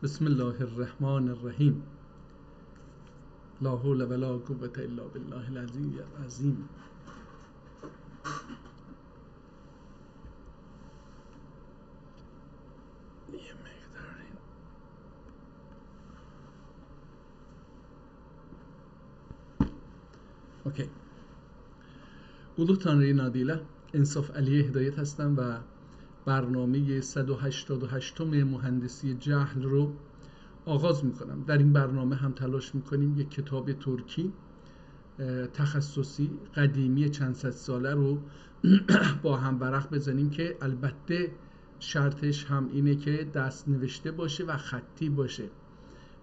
بسم الله الرحمن الرحیم. لا حول ولا قوة الا بالله العلی العظیم. اوکی. اولو تانری نادیله، انصاف علی هدایت هستم و برنامه 188 مهندسی جهل رو آغاز میکنم. در این برنامه هم تلاش میکنیم یک کتاب ترکی تخصصی قدیمی چند صد ساله رو با هم ورق بزنیم که البته شرطش هم اینه که دست نوشته باشه و خطی باشه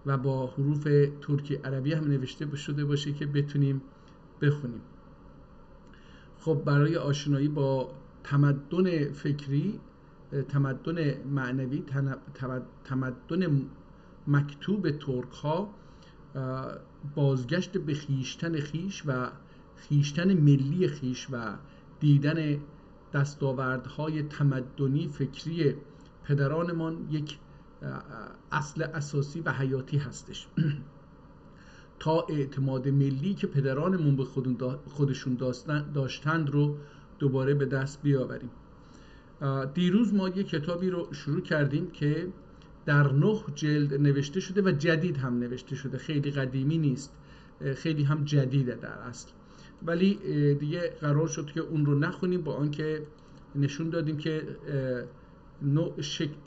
و با حروف ترکی عربی هم نوشته شده باشه که بتونیم بخونیم. خب برای آشنایی با تمدن فکری، تمدن معنوی، تمدن مکتوب ترک ها، بازگشت به خیشتن خیش و خیشتن ملی خیش و دیدن دستاوردهای تمدنی فکری پدرانمان یک اصل اساسی و حیاتی هستش تا اعتماد ملی که پدرانمون به خودشون داشتند رو دوباره به دست بیاوریم. دیروز ما یک کتابی رو شروع کردیم که در 9 جلد نوشته شده و جدید هم نوشته شده، خیلی قدیمی نیست، خیلی هم جدیده در اصل، ولی دیگه قرار شد که اون رو نخونیم، با آنکه نشون دادیم که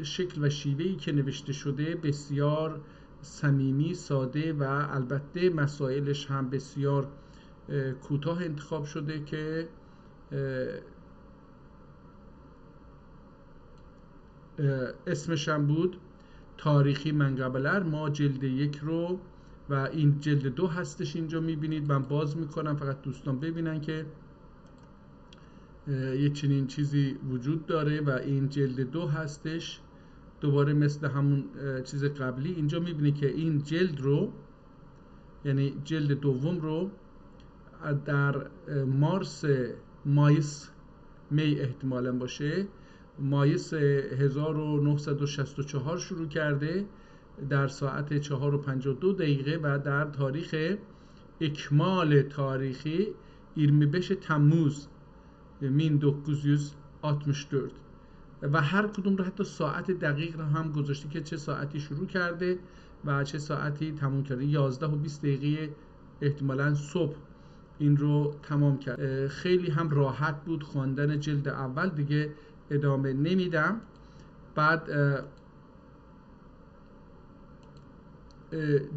شکل و شیوهی که نوشته شده بسیار صمیمی، ساده و البته مسائلش هم بسیار کوتاه انتخاب شده که اسمش هم بود تاریخی منقبلر. ما جلد 1 رو و این جلد 2 هستش، اینجا میبینید. من باز میکنم فقط دوستان ببینن که یه چنین چیزی وجود داره و این جلد 2 هستش. دوباره مثل همون چیز قبلی اینجا میبینید که این جلد رو، یعنی جلد دوم رو در مایس می احتمالاً باشه، مایس 1964 شروع کرده در ساعت 4:52 و در تاریخ اکمال تاریخی 25 تموز 1964 و هر کدوم رو حتی ساعت دقیق رو هم گذاشته که چه ساعتی شروع کرده و چه ساعتی تموم کرده. 11:20 احتمالاً صبح این رو تمام کرد. خیلی هم راحت بود خواندن جلد اول، دیگه ادامه نمیدم. بعد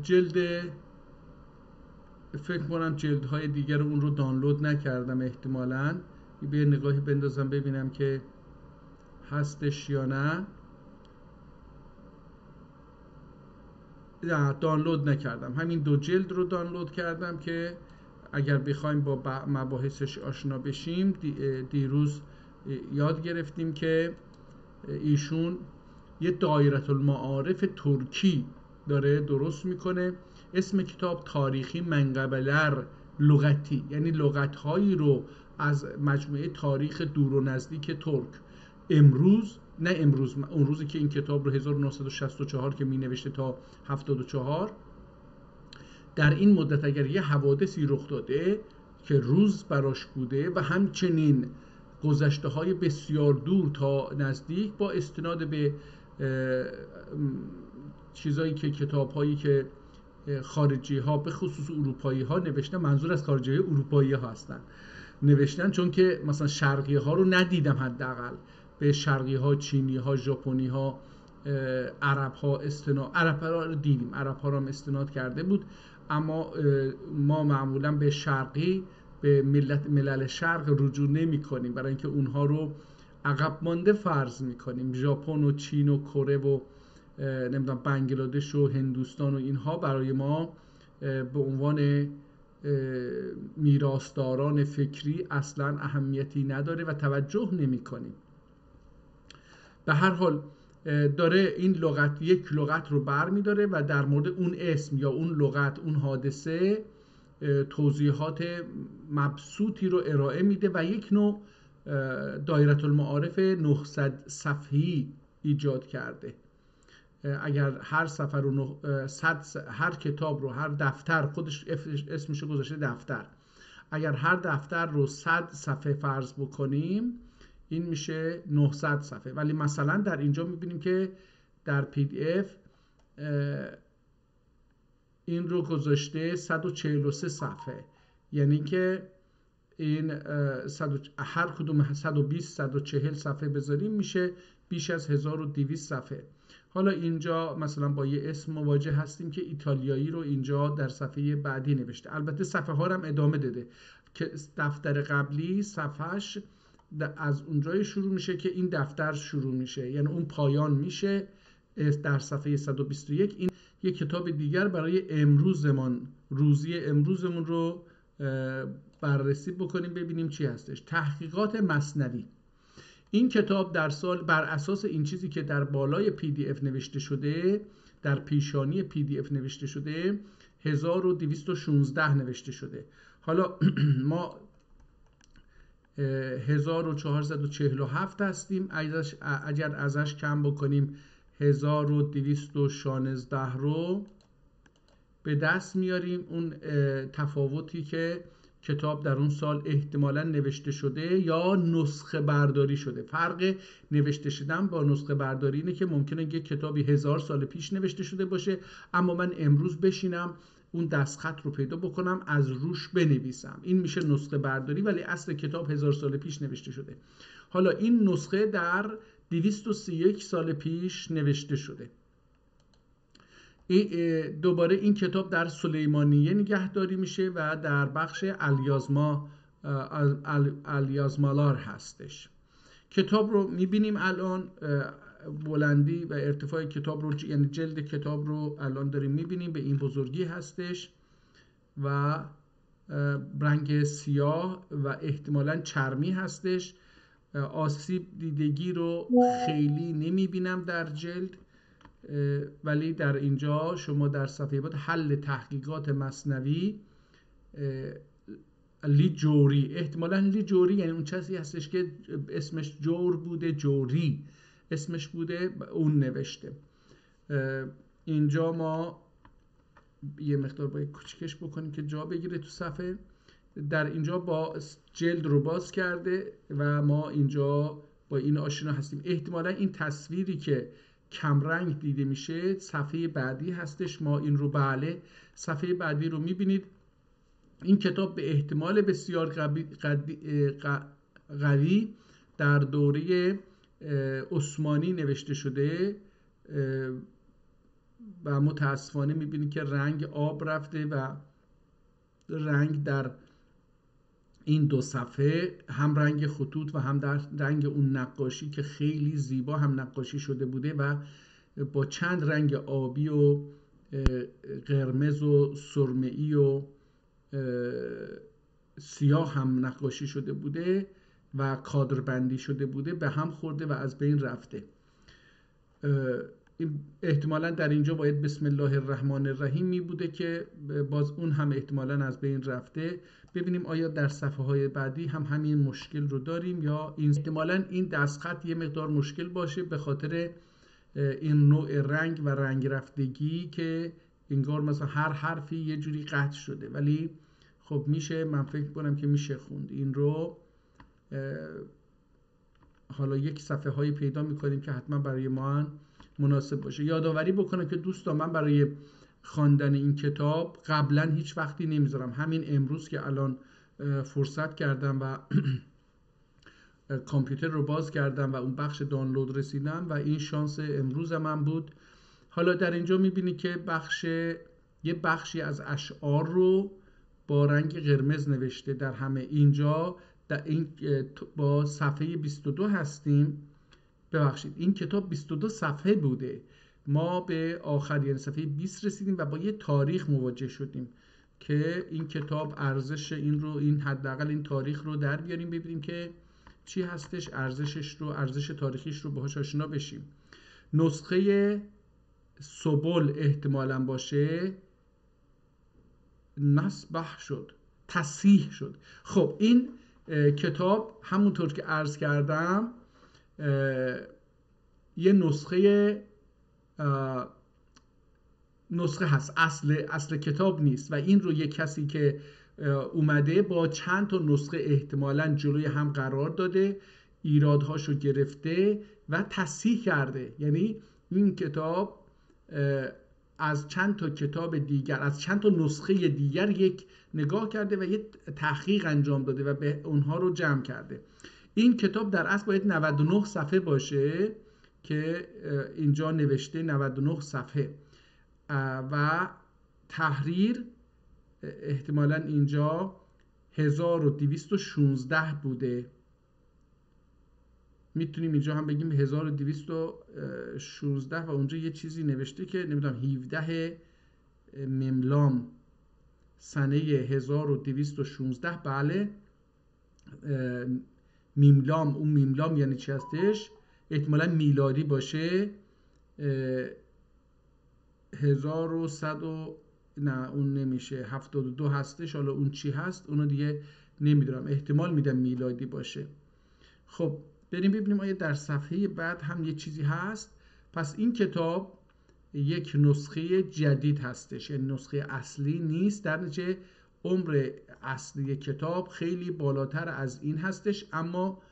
جلد، فکر کنم جلدهای دیگر اون رو دانلود نکردم، احتمالاً به نگاهی بندازم ببینم که هستش یا نه. دانلود نکردم، همین 2 جلد رو دانلود کردم که اگر بخوایم با مباحثش آشنا بشیم. دیروز یاد گرفتیم که ایشون یه دایره المعارف ترکی داره درست میکنه. اسم کتاب تاریخی منقبلر لغتی، یعنی لغتهایی رو از مجموعه تاریخ دور و نزدیک ترک امروز، نه امروز، اون روزی که این کتاب رو 1964 که می نوشته تا 74، در این مدت اگر یه حوادثی رخ داده که روز براش بوده و همچنین گذشته های بسیار دور تا نزدیک، با استناد به چیزایی که کتاب هایی که خارجی ها به خصوص اروپایی ها نوشتن، منظور از خارجی های اروپایی ها هستن، نوشتن، چون که مثلا شرقی ها رو ندیدم، حداقل به شرقی ها، چینی ها، ژاپنی ها، عرب ها عرب ها رو دیدیم، عرب ها رو هم استناد کرده بود، اما ما معمولا به شرقی، به ملل شرق رجوع نمی کنیم، برای اینکه اونها رو عقب مانده فرض می کنیم. ژاپن و چین و کره و نمیدونم بنگلادش و هندوستان و اینها برای ما به عنوان میراثداران فکری اصلا اهمیتی نداره و توجه نمی کنیم. به هر حال داره این لغت، یک لغت رو بر می داره و در مورد اون اسم یا اون لغت، اون حادثه توضیحات مبسوطی رو ارائه میده و یک نوع دایره المعارف 900 صفحه‌ای ایجاد کرده. اگر هر صفحه رو هر کتاب رو، هر دفتر، خودش اسمش گذاشته دفتر، اگر هر دفتر رو 100 صفحه فرض بکنیم این میشه 900 صفحه. ولی مثلا در اینجا میبینیم که در پی دی اف این رو گذاشته 143 صفحه، یعنی که این هر کدوم 120 140 صفحه بذاریم میشه بیش از 1200 صفحه. حالا اینجا مثلا با یه اسم مواجه هستیم که ایتالیایی رو اینجا در صفحه بعدی نوشته. البته صفحه ها رو هم ادامه داده که دفتر قبلی صفحش از اونجای شروع میشه که این دفتر شروع میشه، یعنی اون پایان میشه در صفحه 121. این یک کتاب دیگر برای امروزمان، روزی امروزمون رو بررسی بکنیم ببینیم چی هستش. تحقیقات مثنوی. این کتاب در سال بر اساس این چیزی که در بالای پی دی اف نوشته شده، در پیشانی پی دی اف نوشته شده 1216 نوشته شده. حالا ما 1447 هستیم، اگر ازش کم بکنیم 1216 رو به دست میاریم. اون تفاوتی که کتاب در اون سال احتمالاً نوشته شده یا نسخه برداری شده. فرق نوشته شدن با نسخه برداری اینه که ممکنه یک کتابی 1000 سال پیش نوشته شده باشه، اما من امروز بشینم اون دستخط رو پیدا بکنم از روش بنویسم، این میشه نسخه برداری، ولی اصل کتاب 1000 سال پیش نوشته شده. حالا این نسخه در 231 سال پیش نوشته شده. دوباره این کتاب در سلیمانیه نگهداری میشه و در بخش الیازمالار هستش. کتاب رو میبینیم الان، بلندی و ارتفاع کتاب رو، یعنی جلد کتاب رو الان داریم میبینیم، به این بزرگی هستش و رنگ سیاه و احتمالاً چرمی هستش. آسیب دیدگی رو خیلی نمیبینم در جلد، ولی در اینجا شما در صفحه بعد حل تحقیقات مثنوی لی جوری، احتمالاً لی جوری یعنی اون چیزی هستش که اسمش جور بوده، جوری اسمش بوده، اون نوشته. اینجا ما یه مقدار باید کوچکش بکنیم که جا بگیره تو صفحه. در اینجا با جلد رو باز کرده و ما اینجا با این آشنا هستیم. احتمالاً این تصویری که کمرنگ دیده میشه صفحه بعدی هستش. ما این رو، بله، صفحه بعدی رو میبینید. این کتاب به احتمال بسیار قوی در دوره عثمانی نوشته شده و متاسفانه میبینید که رنگ آب رفته و رنگ در این دو صفحه، هم رنگ خطوط و هم در رنگ اون نقاشی که خیلی زیبا هم نقاشی شده بوده و با چند رنگ آبی و قرمز و سرمه‌ای و سیاه هم نقاشی شده بوده و کادر بندی شده بوده، به هم خورده و از بین رفته. احتمالا در اینجا باید بسم الله الرحمن الرحیم می بوده که باز اون هم احتمالا از بین رفته. ببینیم آیا در صفحه های بعدی هم همین مشکل رو داریم یا احتمالا این دستخط یه مقدار مشکل باشه به خاطر این نوع رنگ و رنگ رفتگی که انگار مثلا هر حرفی یه جوری قطع شده، ولی خب میشه، من فکر کنم که میشه خوند این رو. حالا یک صفحه هایی پیدا میکنیم که حتما برای ما مناسب باشه. یادآوری بکنم که دوستان من برای خواندن این کتاب قبلا هیچ وقتی نمیذارم، همین امروز که الان فرصت کردم و کامپیوتر رو باز کردم و اون بخش دانلود رسیدم و این شانس امروز من بود. حالا در اینجا میبینی که یه بخشی از اشعار رو با رنگ قرمز نوشته در همه. اینجا در این با صفحه 22 هستیم. ببخشید این کتاب 22 صفحه بوده، ما به آخر یعنی صفحه 20 رسیدیم و با یه تاریخ مواجه شدیم که این کتاب ارزش این رو، این حداقل این تاریخ رو در بیاریم ببینیم که چی هستش، ارزش تاریخیش رو باهاش آشنا بشیم. نسخه سبل احتمالاً باشه، نسبح شد، تصحیح شد. خب این کتاب همونطور که عرض کردم یه نسخه نسخه هست، اصل کتاب نیست و این رو یک کسی که اومده با چند تا نسخه احتمالاً جلوی هم قرار داده، ایرادهاشو گرفته و تصحیح کرده. یعنی این کتاب از چند تا کتاب دیگر، از چند تا نسخه دیگر یک نگاه کرده و یک تحقیق انجام داده و به اونها رو جمع کرده. این کتاب در اصل باید 99 صفحه باشه که اینجا نوشته 99 صفحه و تحریر احتمالاً اینجا 1216 بوده. میتونیم اینجا هم بگیم 1216 و اونجا یه چیزی نوشته که نمیدونم 17 مملام سنه 1216. بله، میملام، اون میملام یعنی چی هستش؟ احتمالاً میلادی باشه. 1100 نه اون نمیشه، 72 هستش. حالا اون چی هست اونو دیگه نمیدونم، احتمال میدم میلادی باشه. خب بریم ببینیم آیا در صفحه بعد هم یه چیزی هست. پس این کتاب یک نسخه جدید هستش، یعنی نسخه اصلی نیست. در نتیجه عمر اصلی کتاب خیلی بالاتر از این هستش، اما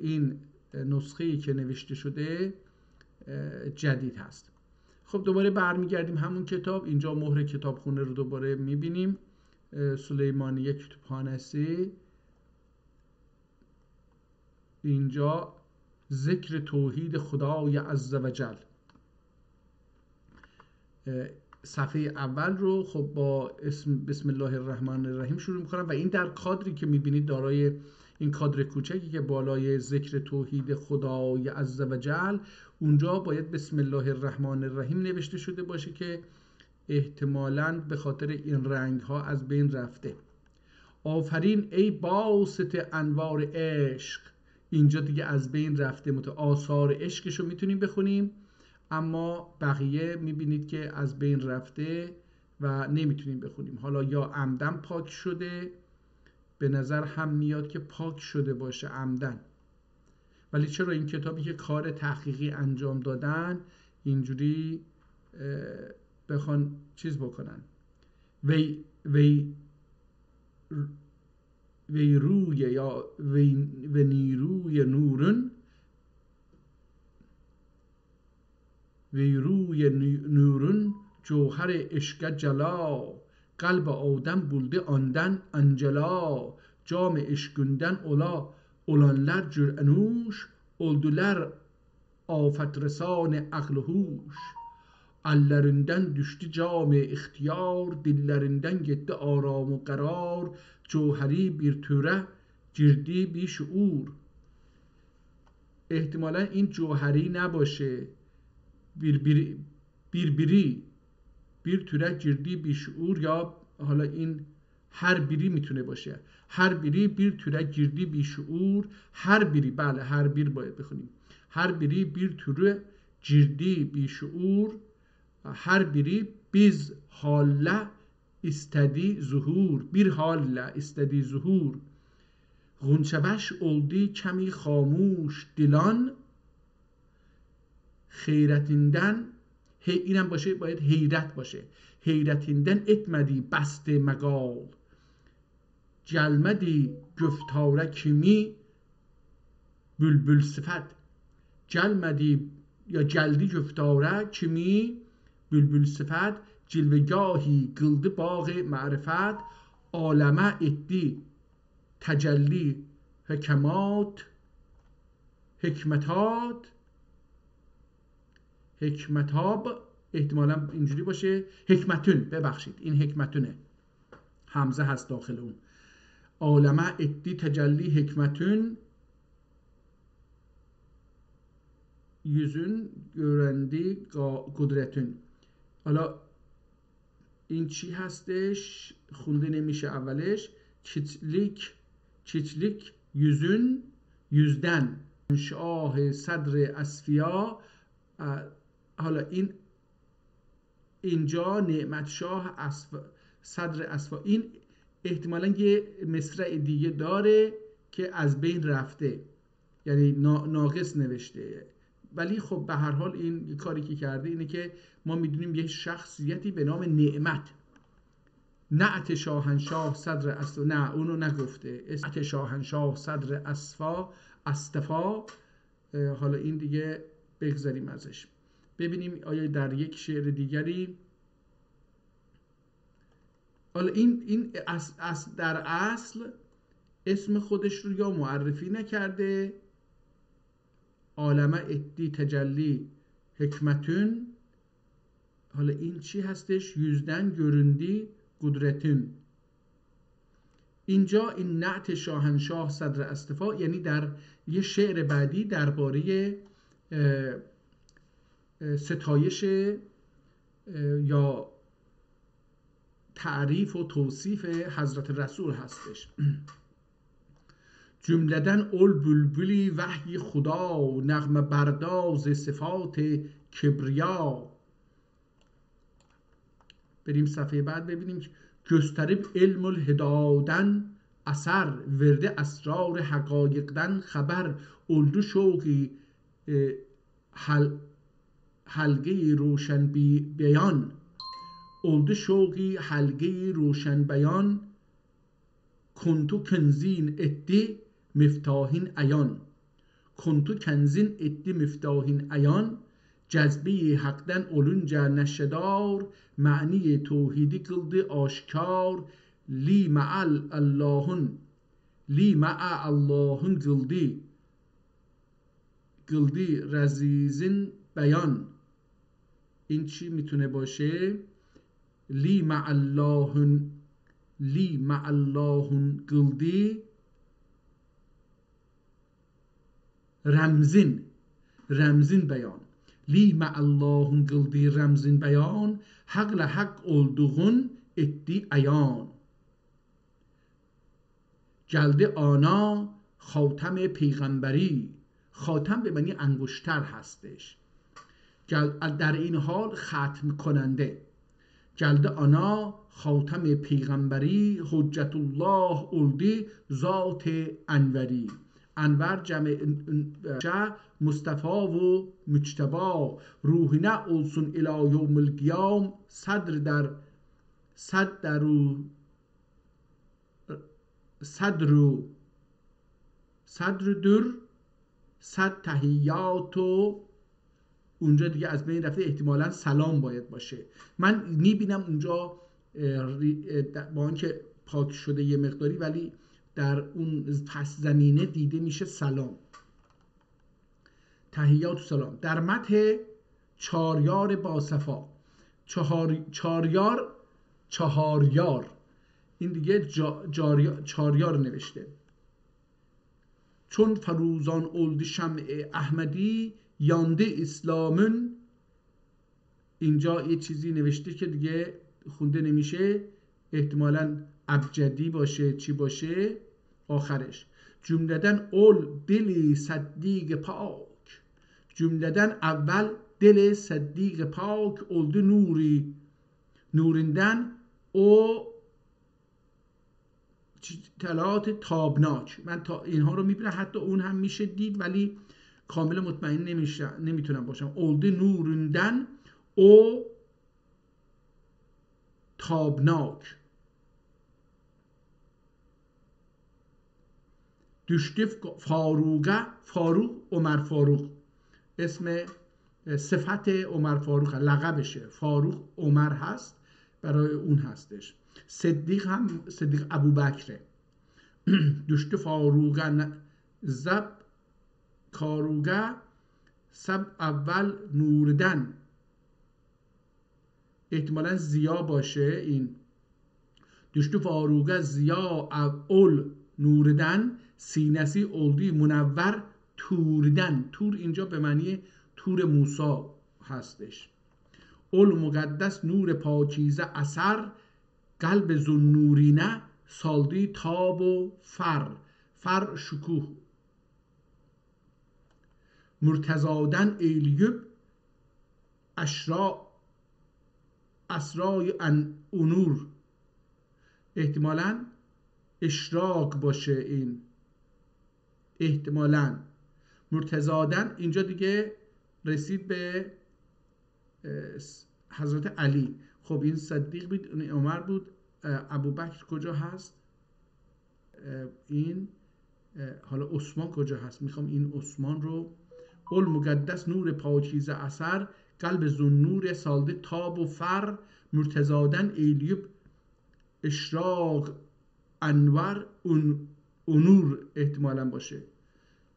این نسخه‌ای که نوشته شده جدید هست. خب دوباره برمیگردیم همون کتاب. اینجا مهر کتابخونه رو دوباره میبینیم، سلیمانیه کتابخانه‌ای. اینجا ذکر توحید خدای عزوجل. صفحه اول رو خب با بسم الله الرحمن الرحیم شروع میکنم و این در کادری که میبینید دارای این کادر کوچکی که بالای ذکر توحید خدای عزوجل، اونجا باید بسم الله الرحمن الرحیم نوشته شده باشه که احتمالاً به خاطر این رنگ ها از بین رفته. آفرین ای باسط انوار عشق، اینجا دیگه از بین رفته. آثار عشقش رو میتونیم بخونیم، اما بقیه میبینید که از بین رفته و نمیتونیم بخونیم. حالا یا عمدن پاک شده، به نظر هم میاد که پاک شده باشه عمدن، ولی چرا این کتابی که کار تحقیقی انجام دادن اینجوری بخوان چیز بکنن؟ وی روی یا وی نیروی نورن، وی روی نورن جوهر عشق جلا، قلب آدم بولده آندن انجلا، جام عشقندن اولا اولانلر جرانوش، اولدولر آفت رسان عقل و هوش، اللرندن düştü جام اختیار، dillerinden gitti آرام و قرار، جوهری bir türe girdi bir şuur. احتمالا این جوهری نباشه، bir türe girdi bir şuur، یا حالا این هر بیری میتونه باشه، هر بیری bir türe girdi bir şuur، هر بیری، بله هر بیر باید بخونیم، هر بیری bir türe girdi bir şuur، her biri biz halle istedi zuhur، bir halle istedi zuhur، غنچبش oldu kemi خاموش dilan، خیرتیندن، اینم باشه باید حیرت باشه، حیرتیندن etmedi بسته مقال، gelmedi گفتاره kimi bülbül sıfat، gelmedi یا جلدی گفتاره kimi bülbül sıfat، cilvegâhi kıldı bağı marifet، aleme etti tecelli hikemat، حکمتاب احتمالا اینجوری باشه، حکمتون، ببخشید این حکمتونه، همزه هست داخل اون، عالمه ادی تجلی حکمتون، yüzün görendi قدرتون. حالا این چی هستش؟ خونده نمیشه اولش. چیچلیک yüzün، yüzden، شاه صدر اصفیا. حالا این اینجا نعمت شاه صدر اصفیا، این احتمالاً یه مصرع دیگه داره که از بین رفته، یعنی ناقص نوشته، ولی خب به هر حال این کاری که کرده اینه که ما میدونیم یه شخصیتی به نام نعمت، نعت شاهنشاه صدر اصفا، نه اونو نگفته، نعت شاهنشاه صدر اصفا. حالا این دیگه بگذاریم ازش. ببینیم آیا در یک شعر دیگری، حالا این در اصل اسم خودش رو یا معرفی نکرده، عالمه ادی تجلی حکمتون. حالا این چی هستش؟ yüzden göründü قدرتون. اینجا این نعت شاهنشاه صدر اصطفا یعنی در یه شعر بعدی درباره ستایش یا تعریف و توصیف حضرت رسول هستش. جملدن اول بلبلی وحی خدا، نغمه برداز صفات کبریا. بریم صفحه بعد ببینیم. gösterip علم الهدادن اثر، ورده اسرار حقایقدن خبر، oldu şoği حلقه روشن بیان، oldu şoği حلقه روشن بیان، کنتو کنزین ادی مفتاحین عیان، کنتو کنزین ادی مفتاحین عیان، جذبه حقدن olunca نشدار، معنی توحیدی kıldı آشکار، لی مع اللهun kıldı رزیزین بیان. این چی میتونه باشه؟ لی مع اللهun kıldı رمزین بیان. Li ma'allahun kıldığı remzin beyan, hakla hak olduğun etti ayan. Geldi ana خاتم پیغمبری، خاتم به معنی انگشتر هستش، در این حال ختم کننده. geldi ana خاتم پیغمبری، حجت الله oldu ذات انوری. انور جمع مصطفی و مجتبی، روحینه olsun الی یوم القیام، صد تحیات. و اونجا دیگه از بین رفته، احتمالا سلام باید باشه. من میبینم اونجا با اینکه پاک شده یه مقداری، ولی در اون پس زمینه دیده میشه سلام، تحیات و سلام. در متن چاریار باصفا، چهاریار این دیگه چاریار نوشته. چون فروزان اولد شمع احمدی، یانده اسلامون. اینجا یه چیزی نوشته که دیگه خونده نمیشه، احتمالاً ابجدی باشه، چی باشه آخرش. جملدن اول دل صدیق پاک، جملدن اول دل صدیق پاک، oldu نوریندن او اطلاعات تابناک. من تا اینها رو میبینم، حتی اون هم میشه دید ولی کامل مطمئن نمیتونم باشم. oldu نوریندن او تابناک. düştü فاروقه، فاروق عمر فاروق، اسم صفت عمر فاروق، لقبشه، فاروق عمر هست، برای اون هستش. صدیق هم صدیق ابوبکره. düştü فاروقه زب کاروگه، سب اول نوردن، احتمالا زیا باشه این. düştü فاروقه زیا اول نوردن، سینسی oldu منور توردن. تور اینجا به معنی تور موسی هستش. اول مقدس نور پاکیزه اثر، قلب ذوالنورینه saldı تاب و فر شکوه. مرتضادن ایلیوب اسرای انور، احتمالاً اشراق باشه این، احتمالاً مرتضادن. اینجا دیگه رسید به حضرت علی. خب این صدیق بود، این عمر بود، ابوبکر کجا هست؟ این حالا عثمان کجا هست؟ میخوام این عثمان رو. قل مقدس نور پاکیزه اثر، قلب ذوالنور سالده تاب و فر، مرتضادن ایلیوب اشراق انور اونور احتمالا باشه،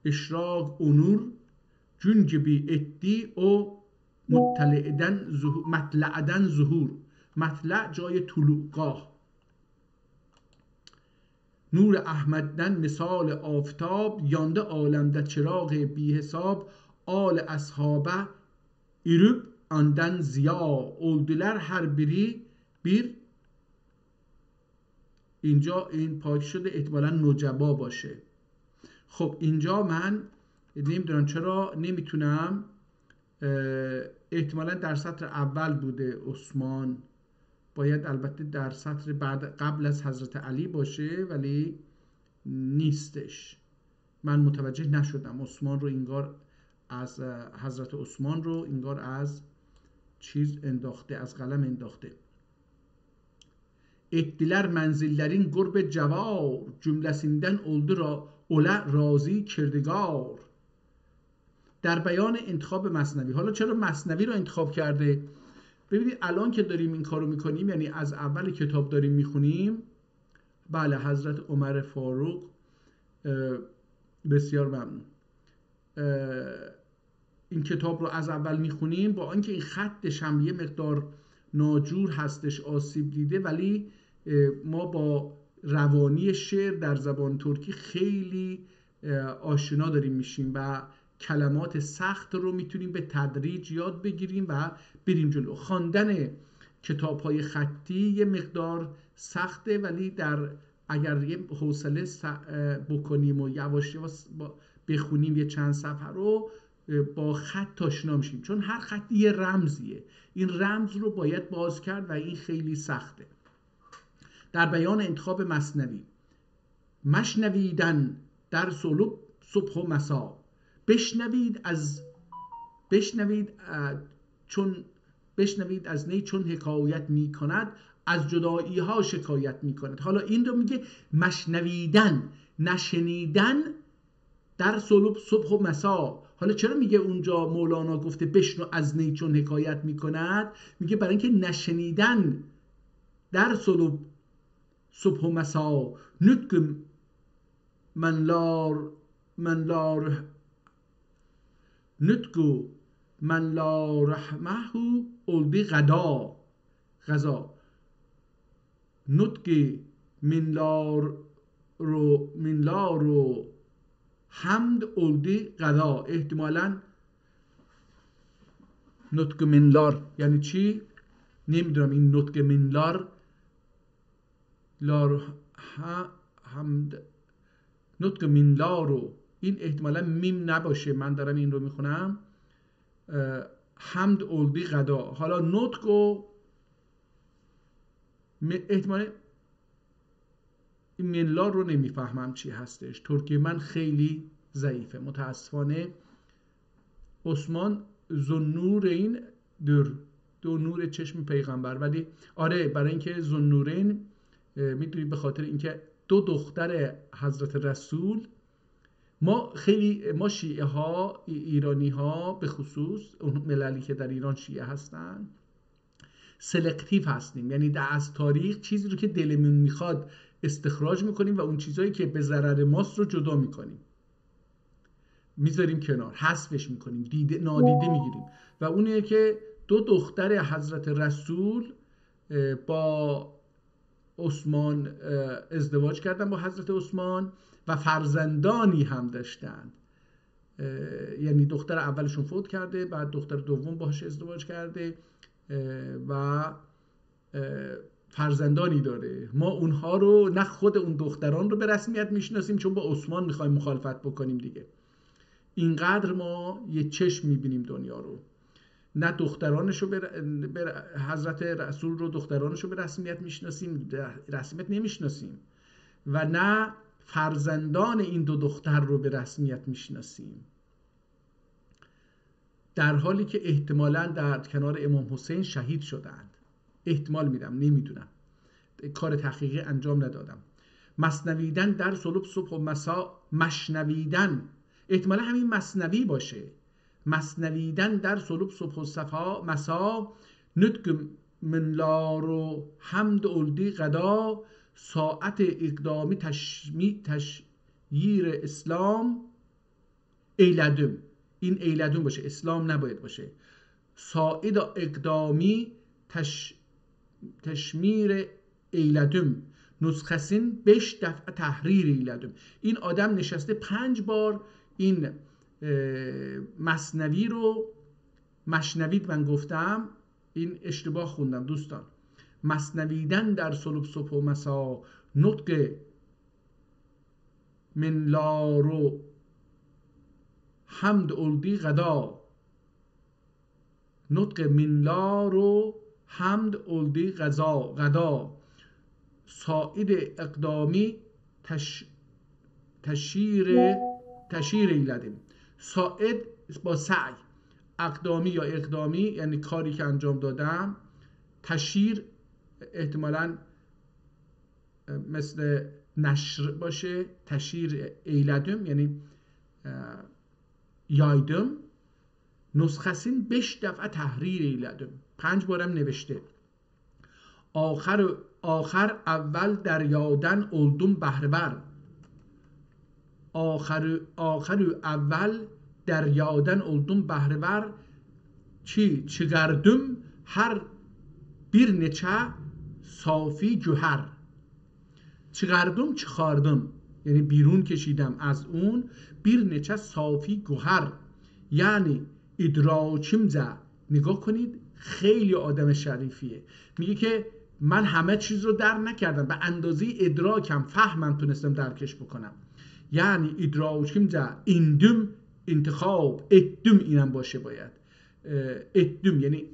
اشراق اونور جنجبی ادی او مطلعدن ظهور، مطلع جای طلوعگاه، نور احمدن مثال آفتاب، یانده عالم در چراغ بی حساب، آل اصحابه ایروب اندن زیا، اولدیler هر بری bir. اینجا این پاک شده احتمالا نجبا باشه. خب اینجا من نمیدونم چرا نمیتونم، احتمالا در سطر اول بوده عثمان، باید البته در سطر قبل از حضرت علی باشه ولی نیستش. من متوجه نشدم عثمان رو انگار از حضرت عثمان رو انگار از چیز انداخته، از قلم انداخته. ettiler menzillerin قرب جوار، جملسیندن oldu را اوله رازی کردگار. در بیان انتخاب مثنوی. حالا چرا مثنوی رو انتخاب کرده؟ ببینید الان که داریم این کارو میکنیم، یعنی از اول کتاب داریم میخونیم، بله حضرت عمر فاروق، بسیار ممنون، این کتاب رو از اول میخونیم با اینکه این خطش هم یه مقدار ناجور هستش، آسیب دیده، ولی ما با روانی شعر در زبان ترکی خیلی آشنا داریم میشیم و کلمات سخت رو میتونیم به تدریج یاد بگیریم و بریم جلو. خواندن کتاب‌های خطی یه مقدار سخته، ولی اگر یه حوصله بکنیم و یواش یواش بخونیم یه چند صفحه رو، با خط آشنا میشیم، چون هر خطی یه رمزیه، این رمز رو باید باز کرد و این خیلی سخته. در بیان انتخاب مثنوی. مشنویدن در صبح و مسا، بشنوید از نی چون حکایت می کند، از جدایی ها شکایت می کند. حالا این رو میگه مشنویدن، نشنیدن در صبح و مسا. حالا چرا میگه اونجا مولانا گفته بشنو از نی چون حکایت می کند؟ میگه برای اینکه نشنیدن در صبح و مسا، نطق من لا رحمه اولدی غذا، نطق من لا رو حمد اولدی غذا. احتمالاً نطق منلار یعنی چی؟ نمیدونم. این نطق منلار حمد، نطق منلارو، این احتمالا میم نباشه، من دارم این رو میخونم، حمد اولدی غدا. حالا نطق و احتمالا این منلار رو نمیفهمم چی هستش، ترکی من خیلی ضعیفه متاسفانه. عثمان ذوالنورین دو نور چشم پیغمبر، ولی آره برای اینکه ذوالنورین میدونید به خاطر اینکه دو دختر حضرت رسول، ما شیعه ها، ایرانی ها به خصوص، اون مللی که در ایران شیعه هستن، سلکتیو هستیم، یعنی از تاریخ چیزی رو که دلمون میخواد استخراج میکنیم و اون چیزایی که به ضرر ماست رو جدا میکنیم، میذاریم کنار، حذفش میکنیم، نادیده میگیریم. و اونه که دو دختر حضرت رسول با عثمان ازدواج کردن، با حضرت عثمان، و فرزندانی هم داشتند. یعنی دختر اولشون فوت کرده، بعد دختر دوم باهاش ازدواج کرده و فرزندانی داره. ما اونها رو، نه خود اون دختران رو به رسمیت میشناسیم، چون با عثمان میخوایم مخالفت بکنیم دیگه. اینقدر ما یه چشم میبینیم دنیا رو، نه دخترانشو به حضرت رسول رو، دخترانشو به رسمیت میشناسیم، رسمیت نمیشناسیم، و نه فرزندان این دو دختر رو به رسمیت میشناسیم. در حالی که احتمالاً در کنار امام حسین شهید شدند. احتمال میدم، نمیدونم، کار تحقیقی انجام ندادم. مسنویدن در صبح و مسا، مشنویدن احتمالا همین مسنوی باشه. مسنویدن در صبح و مسا، نطق من لار و حمد اولدی غدا، ساعت اقدامی تشییر اسلام ایلدم. این ایلدم باشه، اسلام نباید باشه. ساعد اقدامی تشمیر ایلدم، نسخسین 5 دفعه تحریر ایلدم. این آدم نشسته 5 بار این مثنوی رو مشنوید. من گفتم این اشتباه خوندم دوستان. مسنویدن در صبح و مسا، نطق من لارو حمد اولدی غدا، نطق من لارو حمد اولدی غدا، ساعد اقدامی تشیر ایلدم. ساعد با سعی، اقدامی یا اقدامی یعنی کاری که انجام دادم، تشیر احتمالاً مثل نشر باشه، تشیر ایلدم یعنی یایدم، نسخسین 5 دفعه تحریر ایلدم، 5 بارم نوشته. آخر اول در یادن اولدم بهرور، آخر اول در یادن اولدم بهرور، چی گردم هر bir neçe صافی جوهر. چگردم چخاردم یعنی بیرون کشیدم از اون، bir neçe صافی گوهر یعنی ادراکم. نگاه کنید خیلی آدم شریفیه، میگه که من همه چیز رو در نکردم، به اندازه ادراکم فهمم تونستم درکش بکنم. یعنی ادراکم اندم انتخاب، ادم اینم باشه باید، ادم یعنی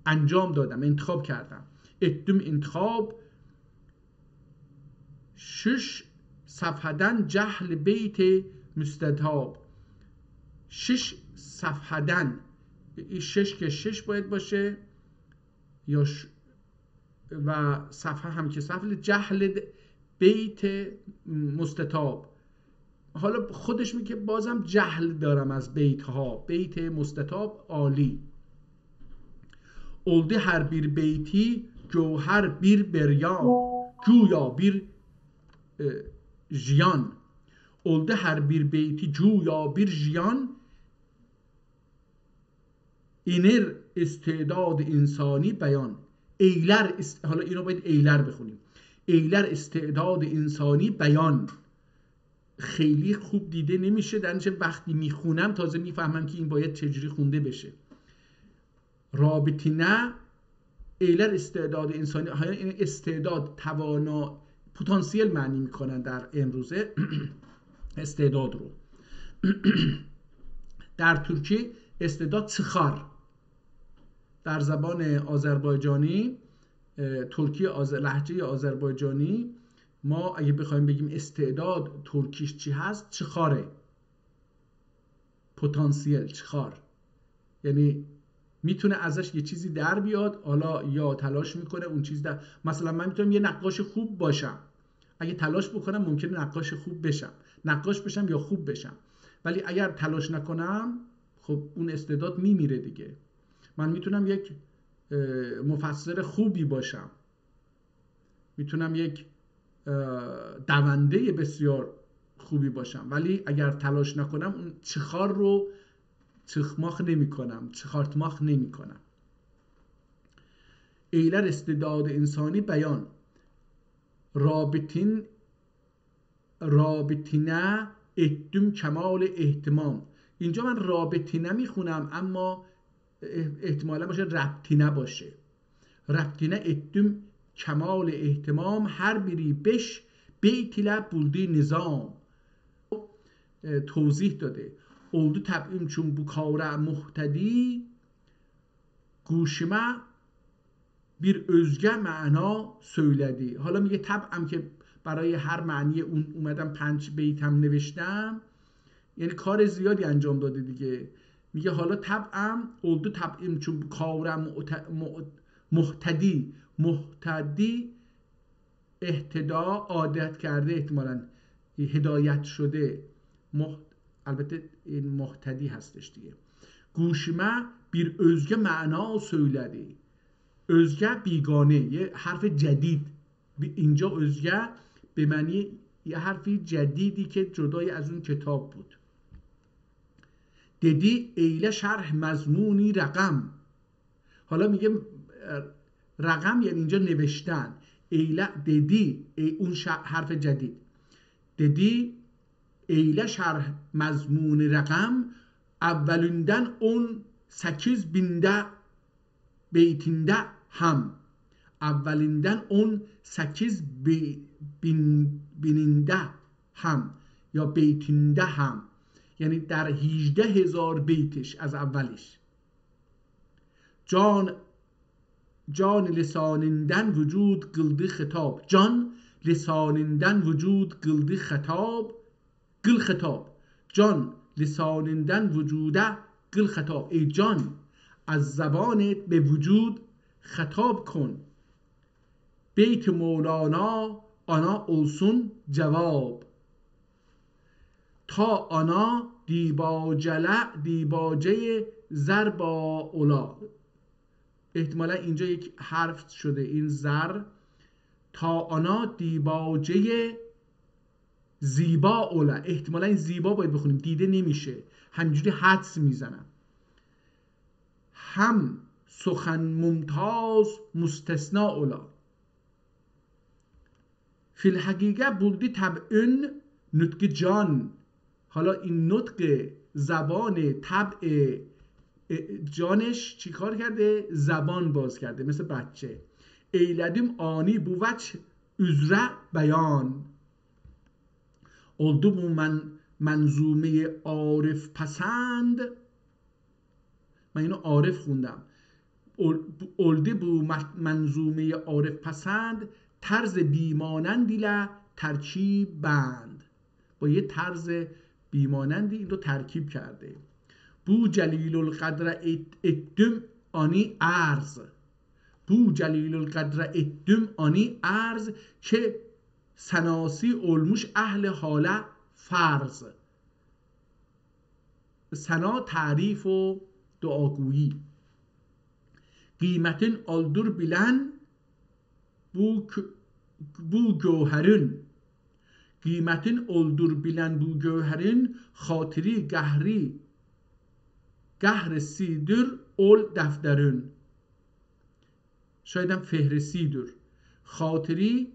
انجام دادم، انتخاب کردم. ادم انتخاب. 6 صفحدن جهل بیت مستطاب. 6 صفحدن، 6 که 6 باید باشه یا و صفحه هم که صفحه، جهل بیت مستطاب. حالا خودش میگه بازم جهل دارم از بیت ها، بیت مستطاب عالی. oldu her bir beyti جوهر bir بریا، جویا bir jiyan. oldu her bir beyti جویا bir jiyan، اینر استعداد انسانی بیان. ایلر حالا اینو باید ایلر بخونیم. ایلر استعداد انسانی بیان. خیلی خوب دیده نمیشه، در نتیجه وقتی میخونم تازه میفهمم که این باید چجوری خونده بشه. رابطینه ایلر استعداد انسانی، این استعداد، توانا، پتانسیل معنی میکنن در امروزه استعداد رو. در ترکی استعداد چخار. در زبان آذربایجانی، ترکی لهجه آذربایجانی، ما اگه بخوایم بگیم استعداد ترکیش چی هست، چخاره. پتانسیل، چخار، یعنی میتونه ازش یه چیزی در بیاد، حالا یا تلاش میکنه اون چیز در. مثلا من میتونم یه نقاش خوب باشم، اگه تلاش بکنم ممکنه نقاش خوب بشم، نقاش بشم یا خوب بشم، ولی اگر تلاش نکنم خب اون استعداد میمیره دیگه. من میتونم یک مفسر خوبی باشم، میتونم یک دونده بسیار خوبی باشم، ولی اگر تلاش نکنم اون چخار رو چخماخ نمی کنم، چخارتماخ نمی کنم. ایلر استعداد انسانی بیان. رابطینه ادم کمال اهتمام. اینجا من رابطینه می خونم اما احتمالا باشه ربطینه باشه. ربطینه ادم کمال اهتمام، هر بری بش بیتیله بولدی نظام. توضیح داده. oldu təbim çün bu kavra muhtedi، گوشما bir özgə معنا söyledi. حالا میگه طبعم که برای هر معنی اون اومدم 5 بیتم نوشتم، یعنی کار زیادی انجام داده دیگه. میگه حالا طبعم oldu طبعم چون کارم محتدی اهتدا عادت کرده احتمالاً هدایت شده البته این محتدی هستش دیگه. گوشمه bir özge معنا söyledi. özge بیگانه، یه حرف جدید. اینجا özge به معنی یه حرفی جدیدی که جدای از اون کتاب بود. دیدی ایله شرح مضمونی رقم. حالا میگه رقم یعنی اینجا نوشتن. ایله دیدی اون حرف جدید. دیدی ایله şerh mazmun rakam evvelinden 18 binde beytinde ham evvelinden 18 bininde ham یا بیتinde هم یعنی در 18,000 بیتش از اولش. جان لسانیnden vücud kıldı خطاب. جان لسانیnden vücud kıldı خطاب. گل خطاب. جان لسانیnden vücuda گل خطاب. ای جان از زبانت به وجود خطاب کن. بیت مولانا آنا olsun cevap. تا آنا دیباجه زر با اولا. احتمالا اینجا یک حرف شده این زر. تا آنا دیباجه زیبا اولا. احتمالا این زیبا باید بخونیم، دیده نمیشه، همینجوری حدس میزنم. هم سخن ممتاز مستثنا اولا. فی الحقیقه بولدی طبعن نطق جان. حالا این نطق زبان طبع جانش چی کار کرده؟ زبان باز کرده مثل بچه. ایلدیم آنی بوچ üzre بیان. oldu bu منظومه عارف پسند. من اینو عارف خوندم. oldu bu منظومه عارف پسند طرز بیمانندی ل ترکیب بند. با یه طرز بیمانندی این رو ترکیب کرده. bu جلیل القدر اتدم آنی ارز. bu جلیل القدر اتدم آنی ارز که سناسی علموش اهل حاله فرض. سنا تعریف و دعاگویی. قیمتین آلدور بیلن bu گوهرین. قیمتین آلدور بیلن bu گوهرین خاطری گهر سیدر اول دفترین. شایدم فهرسیدر. خاطری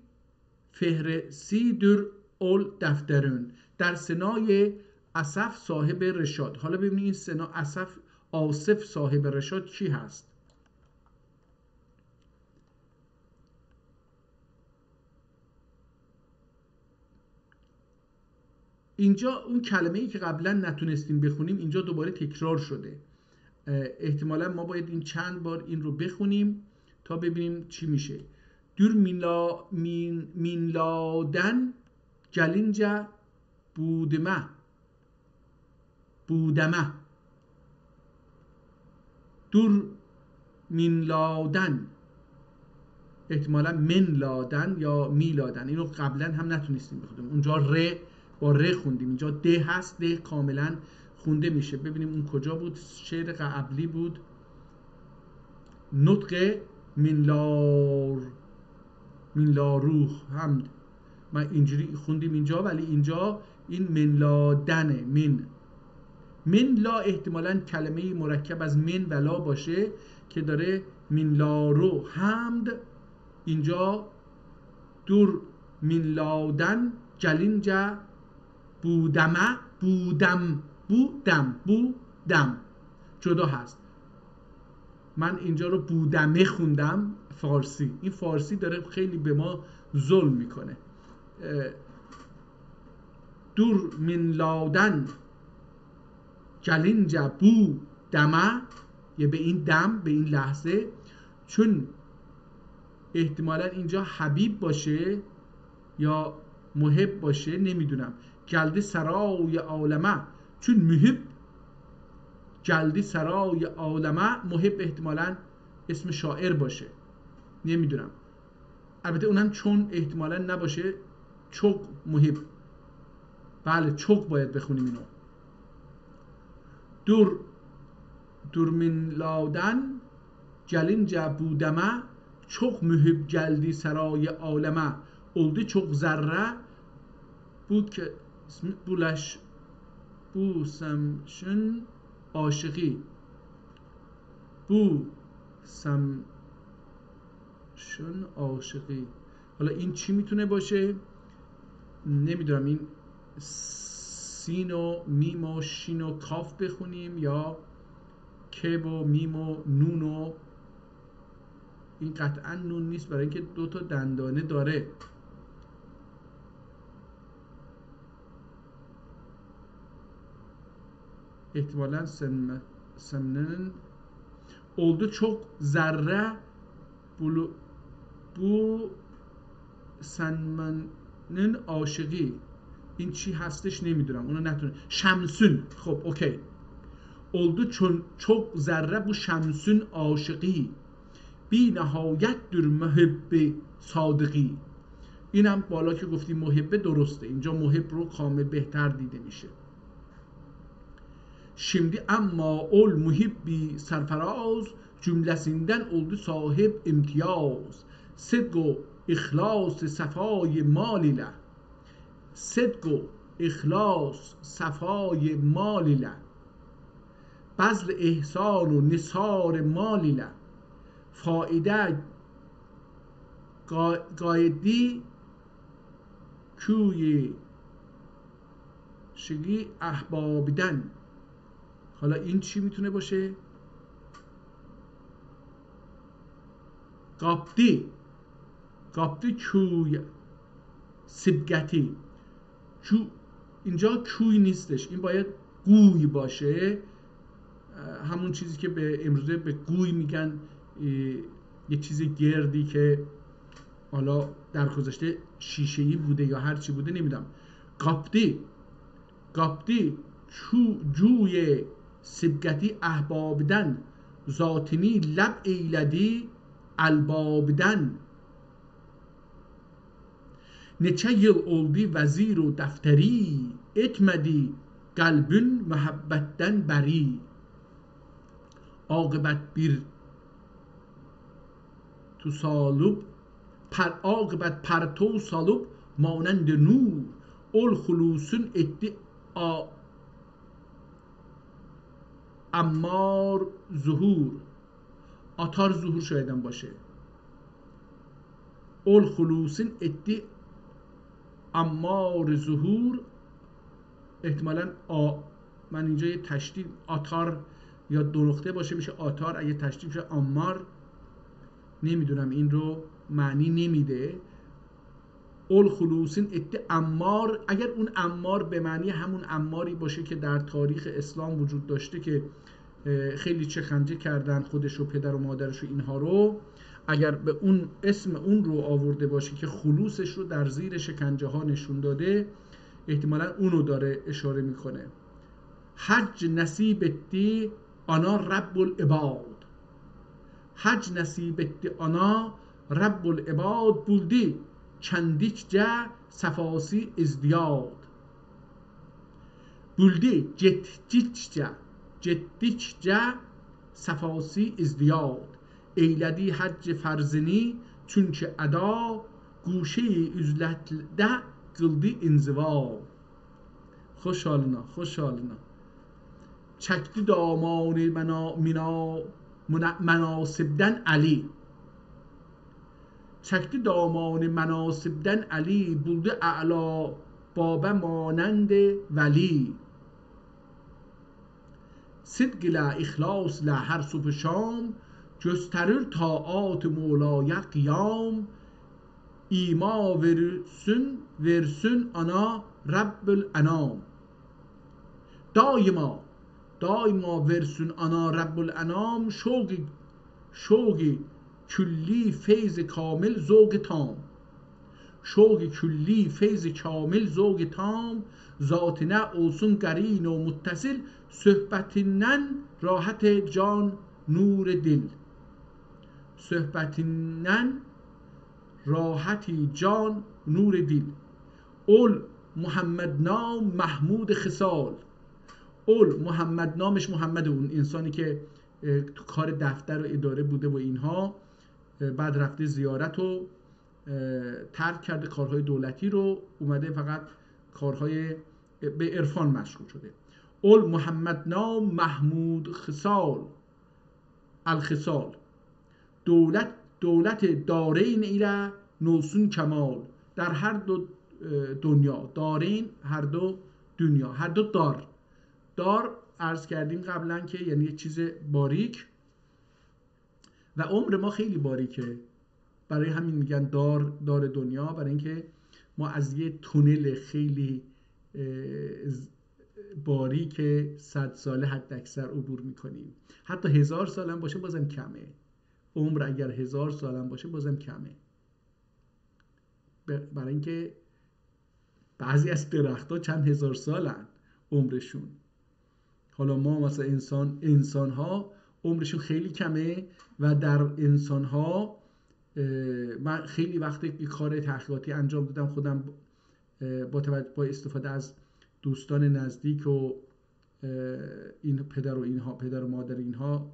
فهرسیدر اول دفترین. در سنای اسف صاحب رشاد. حالا ببینید این سنا آصف صاحب رشاد کی هست؟ اینجا اون کلمه‌ای که قبلا نتونستیم بخونیم اینجا دوباره تکرار شده. احتمالا ما باید این چند بار این رو بخونیم تا ببینیم چی میشه. دور مینلادن گلینجا بودمه دور مینلادن احتمالا منلادن یا میلادن. اینو قبلا هم نتونستیم بخونیم. اونجا ر با ر خوندیم، اینجا د هست، د کاملا خونده میشه. ببینیم اون کجا بود. شعر قبلی بود. نطق منلاروح حمد. من اینجوری خوندیم اینجا، ولی اینجا این منلادنه. من لا احتمالاً کلمه مرکب از من و لا باشه که داره منلارو حمد. اینجا دور منلادن جلینجا بودم جدا هست. من اینجا رو بودمه خوندم فارسی. این فارسی داره خیلی به ما ظلم میکنه. دور منلادن جلینجا بودمه، یه به این دم، به این لحظه، چون احتمالا اینجا حبیب باشه یا محب باشه، نمیدونم. گلده سرای عالمه، چون محب جلدی سرای عالمه. محب احتمالاً اسم شاعر باشه، نمیدونم، البته اونم چون احتمالاً نباشه. چوک محب، بله چوک باید بخونیم اینو. دورمینلادن gelince budeme çok mühib geldi sarayı aleme. Oldu çok zerre bu semşin aşığı. Bu semşin aşığı. حالا این چی میتونه باشه؟ نمیدونم. این سین و میم و شین و کاف بخونیم یا که و میم و نون و این قطعا نون نیست برای اینکه دو تا دندانه داره. احتمالاً سمنن. oldu çok ذره bu سنمنن عاشقی. این چی هستش نمیدونم، اونو نتونه. شمسون. خب اوکی. oldu çok ذره bu شمسون عاشقی بی نهایت در محب صادقی. اینم بالا که گفتیم محبه درسته، اینجا محب رو کامل بهتر دیده میشه. Şimdi ama ol muhibbi serfaraz cümlesinden oldu sahip imtiyaz. Sıdk و اخلاص صفای مال ile. صدق و اخلاص صفای مال ile. بذل احسان و نثار مال ile. فایده قایدی کوی شگی احبابیدن. حالا این چی میتونه باشه؟ قابدی کوی سبگتی. اینجا کوی نیستش، این باید گوی باشه. همون چیزی که به امروزه به گوی میگن، یه چیز گردی که حالا در گذشته شیشه‌ای بوده یا هر چی بوده نمیدونم. قابدی جوی سبگتی احبابدن ذاتنی لب ایلدی البابدن. neçe yıl oldu vezir و defteri etmedi kalbün muhabbetten beri. Akıbet bir tu salıp akıbet perto salıp manend nur ol hulusun etti امار ظهور. آتار ظهور شایدم باشه. اول خلوصین ادی امار ظهور. احتمالاً من اینجا یه تشدید آتار یا دو نقطه باشه میشه آتار، اگه تشدید بشه امار. نمیدونم، این رو معنی نمیده. اول خلوصین ادی امار. اگر اون امار به معنی همون اماری باشه که در تاریخ اسلام وجود داشته که خیلی شکنجه کردن خودش و پدر و مادرش و اینها رو، اگر به اون اسم اون رو آورده باشه که خلوصش رو در زیر شکنجه ها نشون داده، احتمالاً اونو داره اشاره میکنه. حج نصیب دی آنا رب العباد. حج نصیب دی آنا رب العباد بولدی چندیچجه سفاسی ازدیاد. بولدی جدیچجه سفاسی ازدیاد. ایلدی حج فرزنی چونچه ادا گوشه üzletdə qıldı inziva. خوشحالنا çəkdi damanı مناسبدن علی. çəkdi damanı مناسبدن علی buldu اعلا بابه مانند ولی. صدق ile اخلاص ile her صبح شام gösterir taat Mevla'ya kıyam. İma versin ana Rabbül Enam. daima versin ana Rabbül Enam. şogi külli feyz kamil zevk tam. شوق کلی فیض کامل ذوق تام ذات نه اوسون قرین و متصل صحبتینن راحت جان نور دل صحبتینن راحتی جان نور دل اول محمد نام محمود خصال اول محمد نامش محمد اون انسانی که تو کار دفتر و اداره بوده و اینها بعد رفته زیارت و ترک کرده کارهای دولتی رو اومده فقط کارهای به عرفان مشغول شده اول محمد نام محمود خصال الخصال دولت دارین ایره نوسون کمال در هر دو دنیا دارین هر دو دنیا هر دو دار عرض کردیم قبلا که یعنی یک چیز باریک و عمر ما خیلی باریکه برای همین میگن دار دنیا برای اینکه ما از یه تونل خیلی باریک 100 ساله حد اکثر عبور میکنیم حتی 1000 سال هم باشه بازم کمه عمر اگر 1000 سال هم باشه بازم کمه برای اینکه بعضی از درخت‌ها چند هزار سالن عمرشون حالا ما مثلا انسان ها عمرشون خیلی کمه و در انسان ها من خیلی وقتی کار تحقیقاتی انجام دادم خودم با استفاده از دوستان نزدیک و این پدر و مادر اینها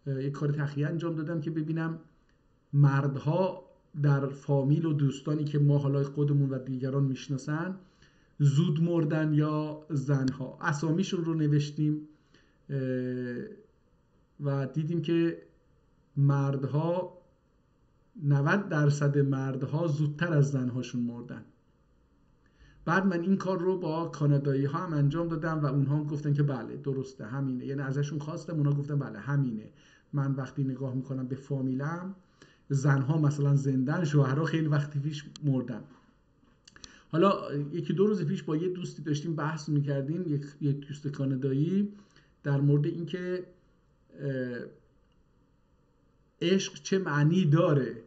یک کار تحقیقی انجام دادم که ببینم مردها در فامیل و دوستانی که ما حالا خودمون و دیگران میشناسن زود مردن یا زنها اسامیشون رو نوشتیم و دیدیم که مردها 90% مردها زودتر از زنهاشون مردن بعد من این کار رو با کانادایی ها هم انجام دادم و اونها هم گفتن که بله درسته همینه یعنی ازشون خواستم اونها گفتن بله همینه من وقتی نگاه میکنم به فامیلم زنها مثلا زندن شوهرها خیلی وقتی پیش مردن حالا یکی دو روز پیش با یه دوستی داشتیم بحث میکردیم یک دوست کانادایی در مورد اینکه عشق چه معنی داره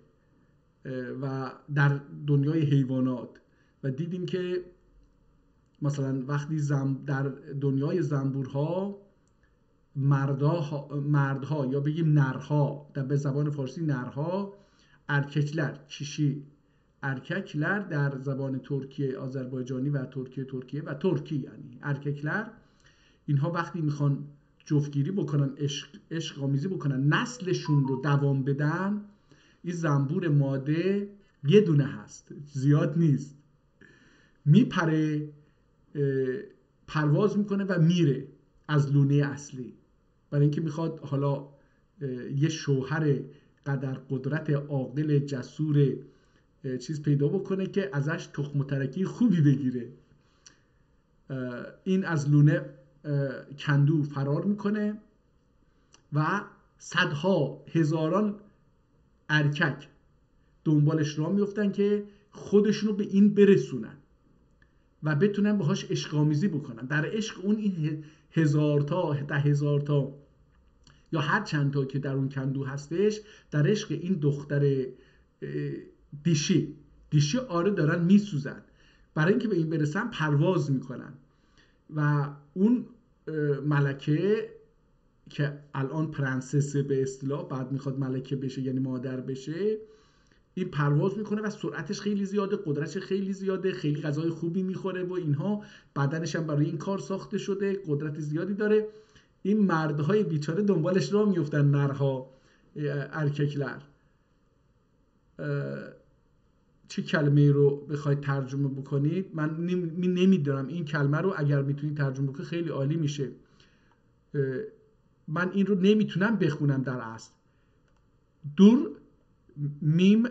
و در دنیای حیوانات و دیدیم که مثلا وقتی در دنیای زنبورها مردها یا بگیم نرها به زبان فارسی نرها ارککلر کشی ارککلر در زبان ترکیه آذربایجانی و ترکیه و ترکی یعنی ارککلر اینها وقتی میخوان جفتگیری بکنن عشق آمیزی بکنن نسلشون رو دوام بدن این زنبور ماده یه دونه هست زیاد نیست میپره پرواز میکنه و میره از لونه اصلی برای اینکه میخواد حالا یه شوهر قدر قدرت عاقل جسور چیز پیدا بکنه که ازش تخم و ترکی خوبی بگیره این از لونه کندو فرار میکنه و صدها هزاران ارکک دنبالش راه میفتن که خودشونو به این برسونن و بتونن باهاش عشق آمیزی بکنن در عشق اون این 1000 تا 10,000 تا یا هر چند تا که در اون کندو هستش در عشق این دختر دیشی آره دارن میسوزن برای اینکه به این برسن پرواز میکنن و اون ملکه که الان پرنسسه به اصطلاح بعد میخواد ملکه بشه یعنی مادر بشه این پرواز میکنه و سرعتش خیلی زیاده قدرتش خیلی زیاده خیلی غذای خوبی میخوره و اینها بدنش هم برای این کار ساخته شده قدرت زیادی داره این مردهای بیچاره دنبالش راه میفتن نرها ارککلر چه کلمه رو بخواید ترجمه بکنید من نمیدونم این کلمه رو اگر میتونید ترجمه بکنید خیلی عالی میشه من این رو نمیتونم بخونم در اصل دور میم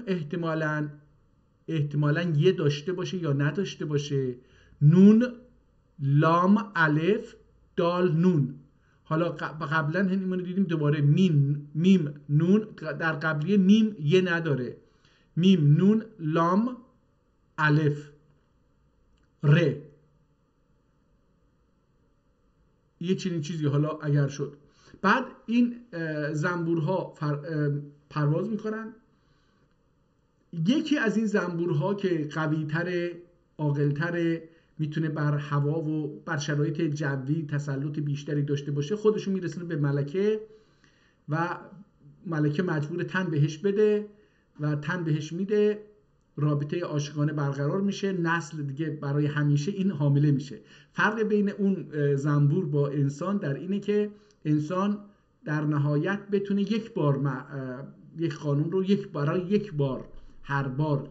احتمالاً یه داشته باشه یا نداشته باشه نون لام الف دال نون حالا قبلا همین رو دیدیم دوباره میم نون در قبلیه میم یه نداره میم نون لام الف ر یه چنین چیزی حالا اگر شد بعد این زنبورها پرواز میکنن یکی از این زنبورها که قوی‌تر، عاقل‌تر، میتونه بر هوا و بر شرایط جوی تسلط بیشتری داشته باشه، خودشو میرسونه به ملکه و ملکه مجبور تن بهش بده و تن بهش میده، رابطه عاشقانه برقرار میشه، نسل دیگه برای همیشه این حامله میشه. فرق بین اون زنبور با انسان در اینه که انسان در نهایت بتونه یک بار یک خانم رو برای یک بار، هر بار،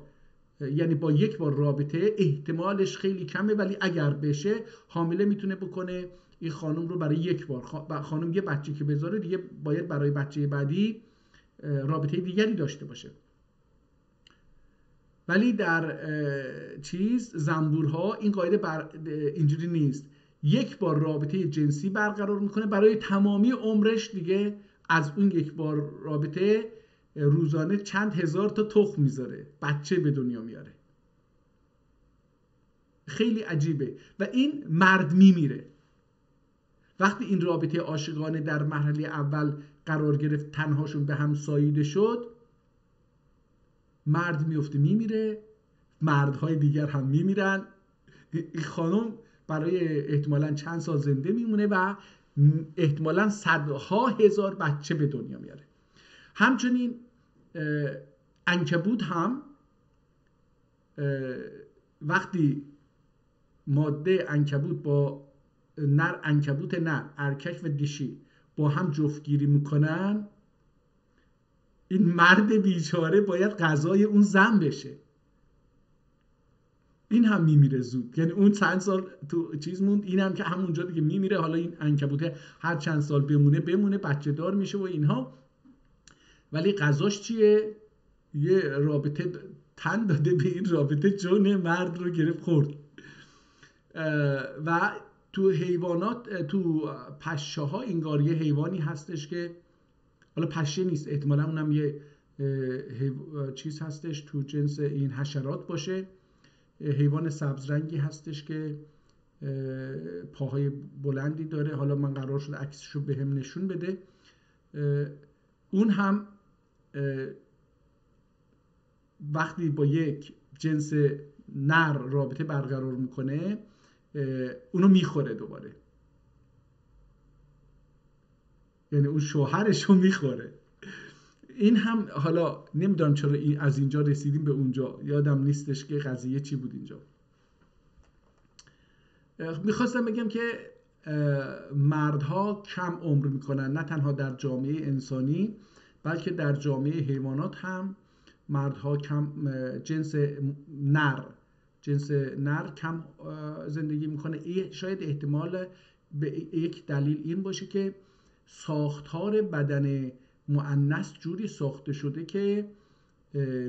یعنی با یک بار رابطه احتمالش خیلی کمه، ولی اگر بشه حامله میتونه بکنه این خانم رو برای یک بار. خانم یه بچه که بذاره دیگه باید برای بچه بعدی رابطه دیگری داشته باشه. ولی در زنبورها این قاعده اینجوری نیست. یک بار رابطه جنسی برقرار میکنه، برای تمامی عمرش دیگه از اون یک بار رابطه روزانه چند هزار تا تخم میذاره، بچه به دنیا میاره. خیلی عجیبه. و این مرد میمیره وقتی این رابطه عاشقانه در مرحله اول قرار گرفت، تنهاشون به هم ساییده شد، مرد میفته میمیره، مردهای دیگر هم میمیرن، این خانم برای احتمالاً چند سال زنده میمونه و احتمالاً صدها هزار بچه به دنیا میاره. همچنین عنکبوت هم وقتی ماده عنکبوت با عنکبوت نر، ارکک و دیشی با هم جفتگیری میکنن، این مرد بیچاره باید غذای اون زن بشه، این هم میمیره زود. یعنی اون چند سال تو موند، این هم که همونجا دیگه میمیره. حالا این عنکبوت هر چند سال بمونه بچه دار میشه و اینها، ولی غذاش چیه؟ یه رابطه تن داده به این رابطه، جون مرد رو گرفت خورد. و تو حیوانات، تو پشه ها انگار یه حیوانی هستش که حالا پشه نیست، احتمالا اونم یه چیز هستش تو جنس این حشرات باشه، حیوان سبزرنگی هستش که پاهای بلندی داره. حالا من قرار شد عکسش رو به هم نشون بده. اون هم وقتی با یک جنس نر رابطه برقرار میکنه اونو میخوره دوباره، یعنی اون شوهرش رو میخوره. این هم حالا نمیدونم چرا از اینجا رسیدیم به اونجا، یادم نیستش که قضیه چی بود اینجا. میخواستم بگم که مردها کم عمر میکنن، نه تنها در جامعه انسانی بلکه در جامعه حیوانات هم مردها کم، جنس نر کم زندگی میکنه. شاید احتمال به یک دلیل این باشه که ساختار بدن مؤنث جوری ساخته شده که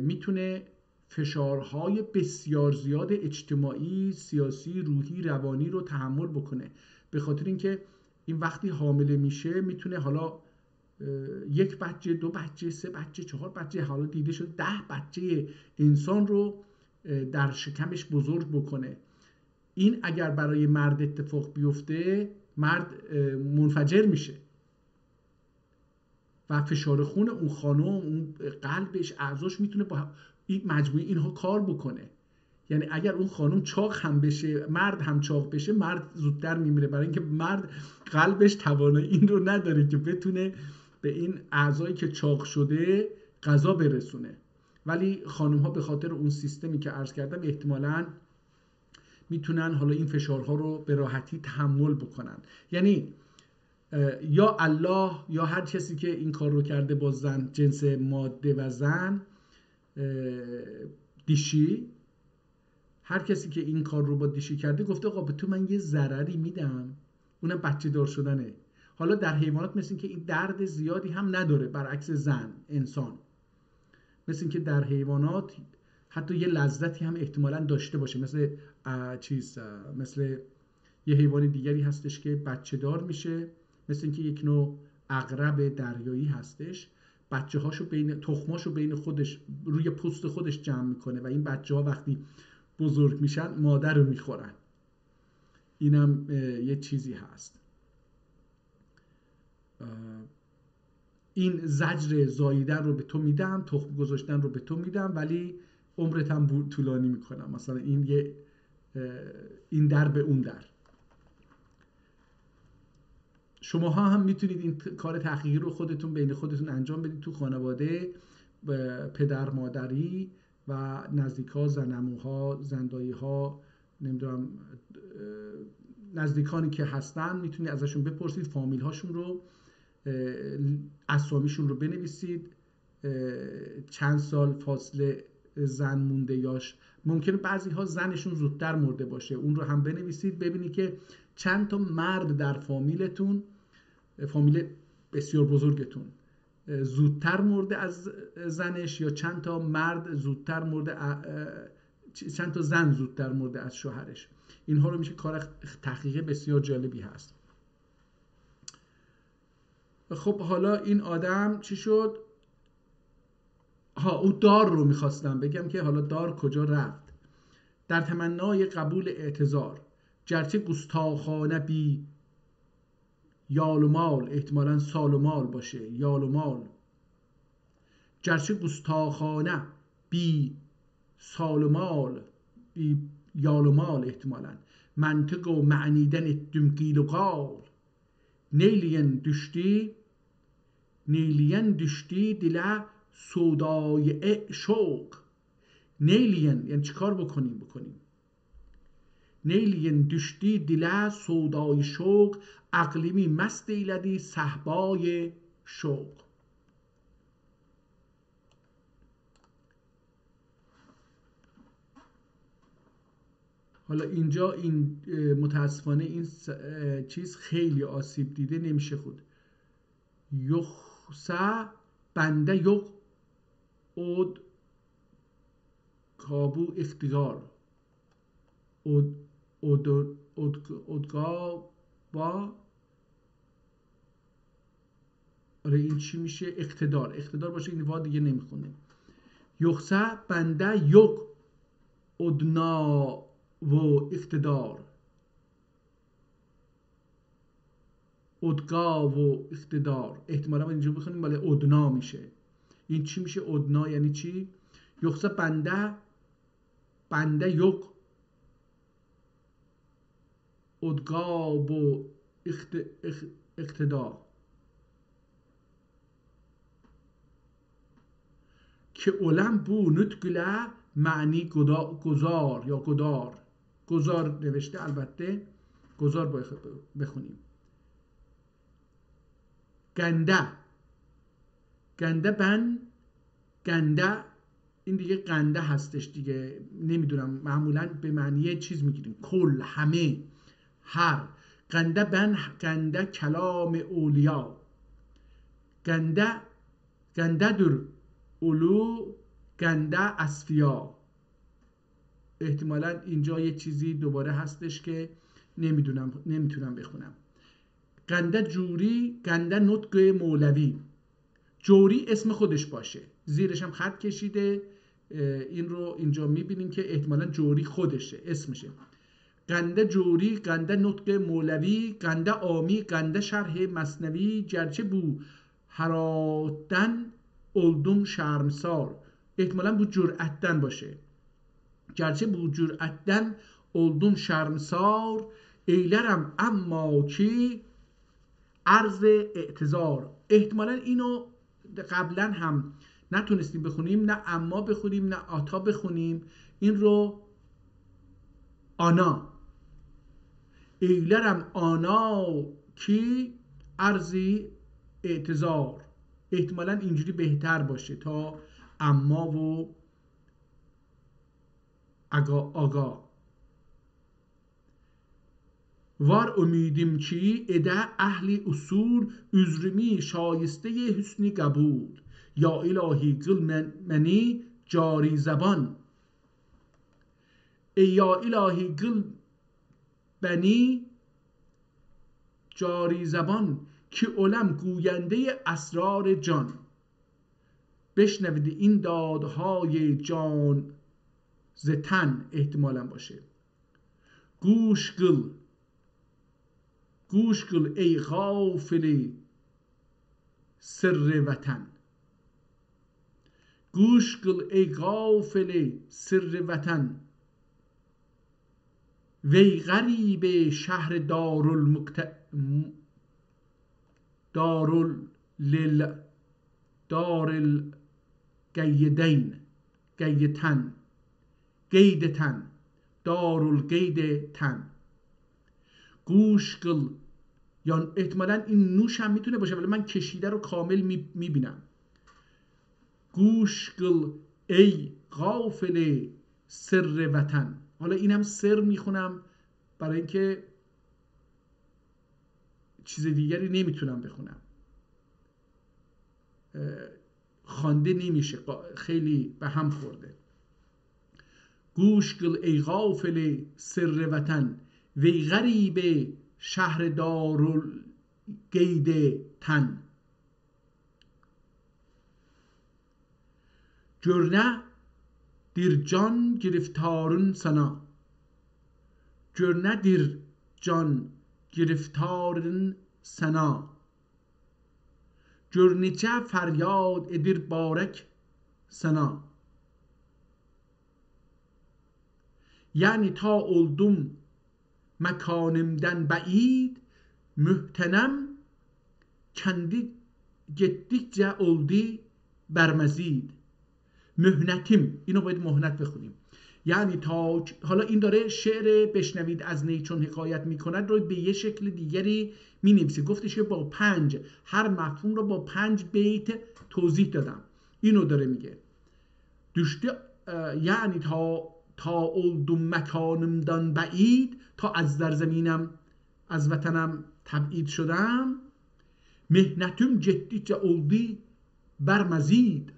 میتونه فشارهای بسیار زیاد اجتماعی، سیاسی، روحی، روانی رو تحمل بکنه. به خاطر اینکه این وقتی حامله میشه میتونه حالا یک بچه، دو بچه، سه بچه، چهار بچه، حالا دیده شد 10 بچه انسان رو در شکمش بزرگ بکنه. این اگر برای مرد اتفاق بیفته، مرد منفجر میشه و فشار خون اون خانم، اون قلبش، اعضاش میتونه با مجموعه اینها کار بکنه. یعنی اگر اون خانم چاق هم بشه، مرد هم چاق بشه، مرد زودتر میمیره، برای اینکه مرد قلبش توانایی این رو نداره که بتونه به این اعضایی که چاق شده غذا برسونه. ولی خانم ها به خاطر اون سیستمی که عرض کردم احتمالاً میتونن حالا این فشارها رو به راحتی تحمل بکنن. یعنی یا الله یا هر کسی که این کار رو کرده با زن، جنس ماده و زن دیشی، هر کسی که این کار رو با دیشی کرده گفته آقا به تو من یه ضرری میدم، اونم بچه دار شدنه. حالا در حیوانات مثل که این درد زیادی هم نداره، برعکس زن، انسان، مثل که در حیوانات حتی یه لذتی هم احتمالاً داشته باشه. مثل یه حیوان دیگری هستش که بچه دار میشه، مثل اینکه یک نوع عقرب دریایی هستش، بچه هاشو تخماشو بین خودش روی پوست خودش جمع میکنه و این بچه ها وقتی بزرگ میشن مادر رو میخورن. اینم یه چیزی هست. این زجر زاییدن رو به تو میدم، تخم گذاشتن رو به تو میدم، ولی عمرت هم طولانی میکنم. مثلا این در به اون در. شماها هم میتونید این کار تحقیقی رو خودتون بین خودتون انجام بدید تو خانواده، پدر مادری و نزدیکا، زنموها، زنداییها، نمیدونم نزدیکانی که هستن، میتونید ازشون بپرسید، فامیل هاشون رو، اسامیشون رو بنویسید، چند سال فاصله زن مونده، یاش ممکنه بعضی ها زنشون زودتر مرده باشه، اون رو هم بنویسید، ببینید که چند تا مرد در فامیلتون، فامیل بسیار بزرگتون، زودتر مرده از زنش، یا چند تا مرد زودتر مرده، چند تا زن زودتر مرده از شوهرش. اینها رو میشه کار تحقیق بسیار جالبی هست. خب حالا این آدم چی شد؟ او دار رو میخواستم بگم که حالا دار کجا رفت. در تمنای قبول اعتذار، گرچه گستاخانه بی یال و مال، احتمالاً سال و مال باشه، یال و مال، گرچه گستاخانه بی سال و مال، بی یال و مال، احتمالاً منطق و معنیدن دمگیل و قال، نیلین دشتی دل سودای شوق. نیلین یعنی چی کار بکنیم؟ نیلین دشتی دل سودای شوق، اقلیمی مست ایلدی صحبای شوق. حالا اینجا این متاسفانه این چیز خیلی آسیب دیده، نمیشه خود. یخسه بنده یق اود کابو اختیار، اودگا با، آره این چی میشه؟ اقتدار باشه، این وا دیگه نمیخونه. یخسه بنده یق ادنا و اقتدار، ادگا و اقتدار، احتمالا اینجا بخونیم ولی ادنا میشه. این چی میشه؟ ادنا یعنی چی؟ یخسه بنده یق ادگا و اقتدار، که اولم بو نتگله معنی گذار یا گذار نوشته، البته گذار باید بخونیم. گنده این دیگه گنده هستش دیگه، نمیدونم، معمولا به معنی چیز میگیریم، کل، همه، هر. گنده کلام اولیا، گنده در اولو، گنده اصفیا. احتمالا اینجا یه چیزی دوباره هستش که نمیتونم بخونم. گنده جوری، گنده نطق مولوی. جوری اسم خودش باشه، زیرش هم خط کشیده، این رو اینجا میبینیم که احتمالا جوری خودشه، اسمشه. گنده جوری، گنده نطق مولوی، گنده آمی، گنده شرح مثنوی، گرچه بو هراتن اولدم شرمسار. احتمالا بو جرأتن باشه، گرچه بو جرأتن اولدم شرمسار، ایلرم اما کی عرض اعتذار. احتمالا اینو قبلا هم نتونستیم بخونیم، نه اما بخونیم نه آتا بخونیم، این رو آنا، ایلرم آنا کی عرضی اعتذار. احتمالا اینجوری بهتر باشه تا اما و آگا. var امیدیم کی اده اهل اصول، üzrümi شایسته حسنی قبول، یا الهی قل منی جاری زبان. ای یا الهی قل بنی جاری زبان، که علم گوینده اسرار جان. بشنوید این دادهای جان ز تن، احتمالا باشه. گوش قل ای غافلی سر وطن. گوش کن ای غافل سر وطن، وی غریب شهر دارالقیدین، قیدتن، قیدتن، دارالقیدتن. گوش کن، یا احتمالا این نوش هم میتونه باشه ولی من کشیده رو کامل میبینم. گوش کن ای غافل سر وطن. حالا اینم سر میخونم برای اینکه چیز دیگری نمیتونم بخونم، خوانده نمیشه، خیلی به هم خورده. گوش کن ای غافل سر وطن، وی غریب شهر دارالقیدتن. جرنه در جان گرفتارون سنا، جرنه در جان گرفتارون سنا. جرنیچه فریاد ادر بارک سنا. یعنی تا oldum mekanimden بعید، mühtenəm kendi gittikçe oldu برمزید. مهنتیم، اینو باید مهنت بخونیم. یعنی تا، حالا این داره شعر بشنوید از نی چون حکایت میکند رو به یه شکل دیگری مینویسه. گفتش که با 5 هر مفهوم رو با 5 بیت توضیح دادم. اینو داره میگه. düştü یعنی تا oldum مکانمدان بعید، تا از در زمینم از وطنم تبعید شدم. مهنتم جدیچه oldu برمزید.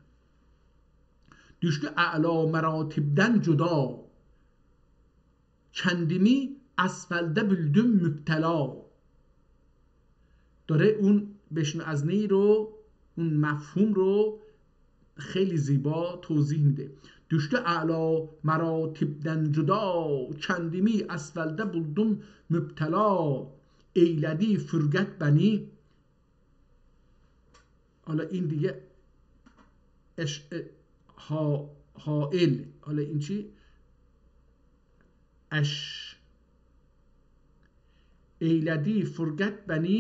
düştü اعلا مراتبden جدا، kendimi اسفلده بلدم مبتلا. داره اون بشنو از نی رو، اون مفهوم رو خیلی زیبا توضیح میده. düştü اعلا مراتبden جدا، kendimi اسفلده بلدم مبتلا. eyledi fırgat beni. حالا این دیگه حائل، حالا این چی؟ eyledi fırgat beni.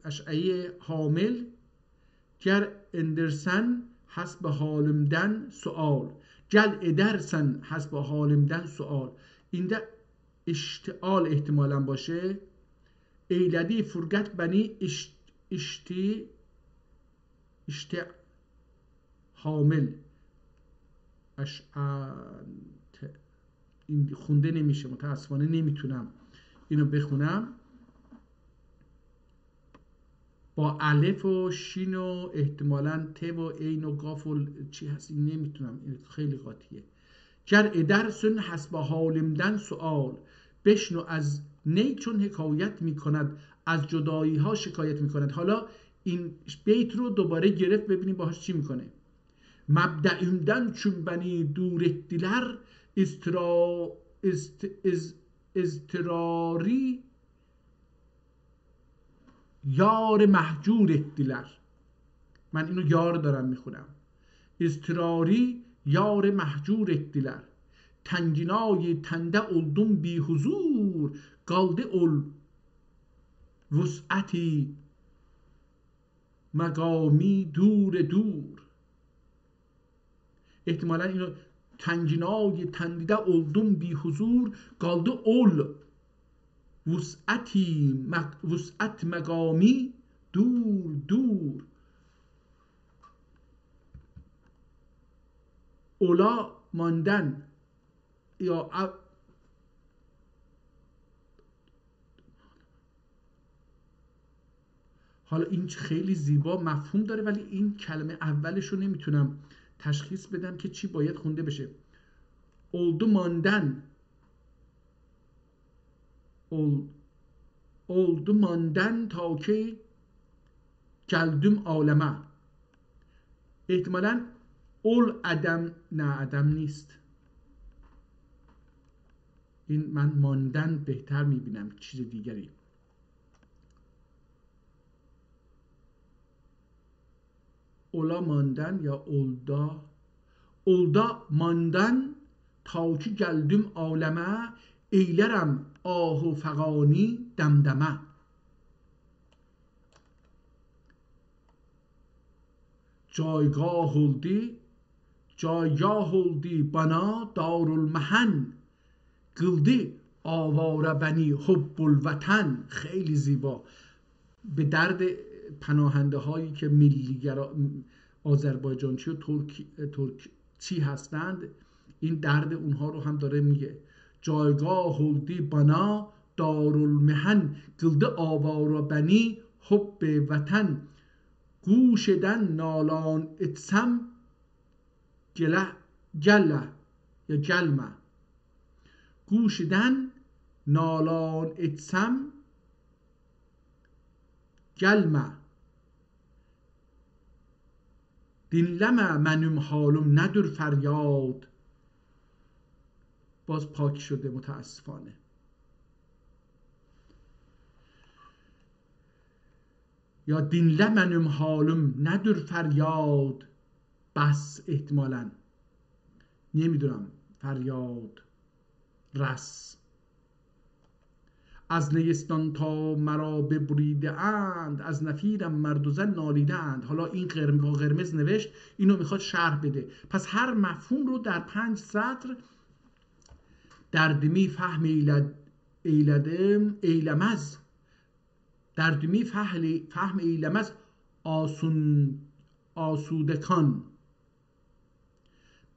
اشعه حامل. ger endersen حسب حالمden sual. gel edersen حسب حالمden sual. اینده اشتعال احتمالا باشه. eyledi fırgat beni حامل. این خونده نمیشه، متاسفانه نمیتونم اینو بخونم. با الف و شین و احتمالاً ت و عین و قاف و چی هست این نمیتونم، این خیلی قاطیه. گر ادرسن حسب حالمدن سؤال. بشنو از نی چون حکایت میکند، از جدایی ها شکایت میکند. حالا این بیت رو دوباره گرفت، ببینیم باهاش چی میکنه. مبدعیمدن چون بنی دور ettiler، اضطراری یار محجور ettiler. من اینو یار دارم میخونم. اضطراری یار محجور ettiler. تنگینای تنده oldum بی حضور، kaldı ol وسعتی مقامی دور دور. احتمالا اینو تنگینای تنده oldum بی حضور، kaldı ol وسعت مقامی دور دور. اولا ماندن یا حالا این خیلی زیبا مفهوم داره ولی این کلمه اولش رو نمیتونم تشخیص بدم که چی باید خونده بشه. oldu ماندن، oldu ماندن تا که geldim عالمه. احتمالاً اول عدم، نه عدم نیست، این من ماندن بهتر میبینم چیز دیگری. اولا ماندن یا اولدا ماندن تا کی گلدم عالمه ایلرم آه و فغانی دمدمه. جایگاه oldu bana دارالمحن قلدی آواره بنی حب الوطن. خیلی زیبا. به درد پناهنده هایی که ملیگرا آذربایجانچی و ترکچی هستند این درد اونها رو هم داره میگه. جایگاه oldu bana دارالمحن قلدی آواره بنی حب وطن. گوشدن نالان اتسم گله یا گلمه. گوشدن نالان etsem gelme. Dinleme menüm halım nedir feryad. باز پاک شده متاسفانه. یا dinle menüm halım nedir feryad. بس احتمالاً نمیدونم فریاد رس. از نیستان تا مرا ببریده اند از نفیرم مرد و زن نالیده اند. حالا این با قرمز نوشت اینو میخواد شرح بده. پس هر مفهوم رو در 5 سطر دردمی فهم ایلدم ایلمز دردمی فهم ایلمز آسودکان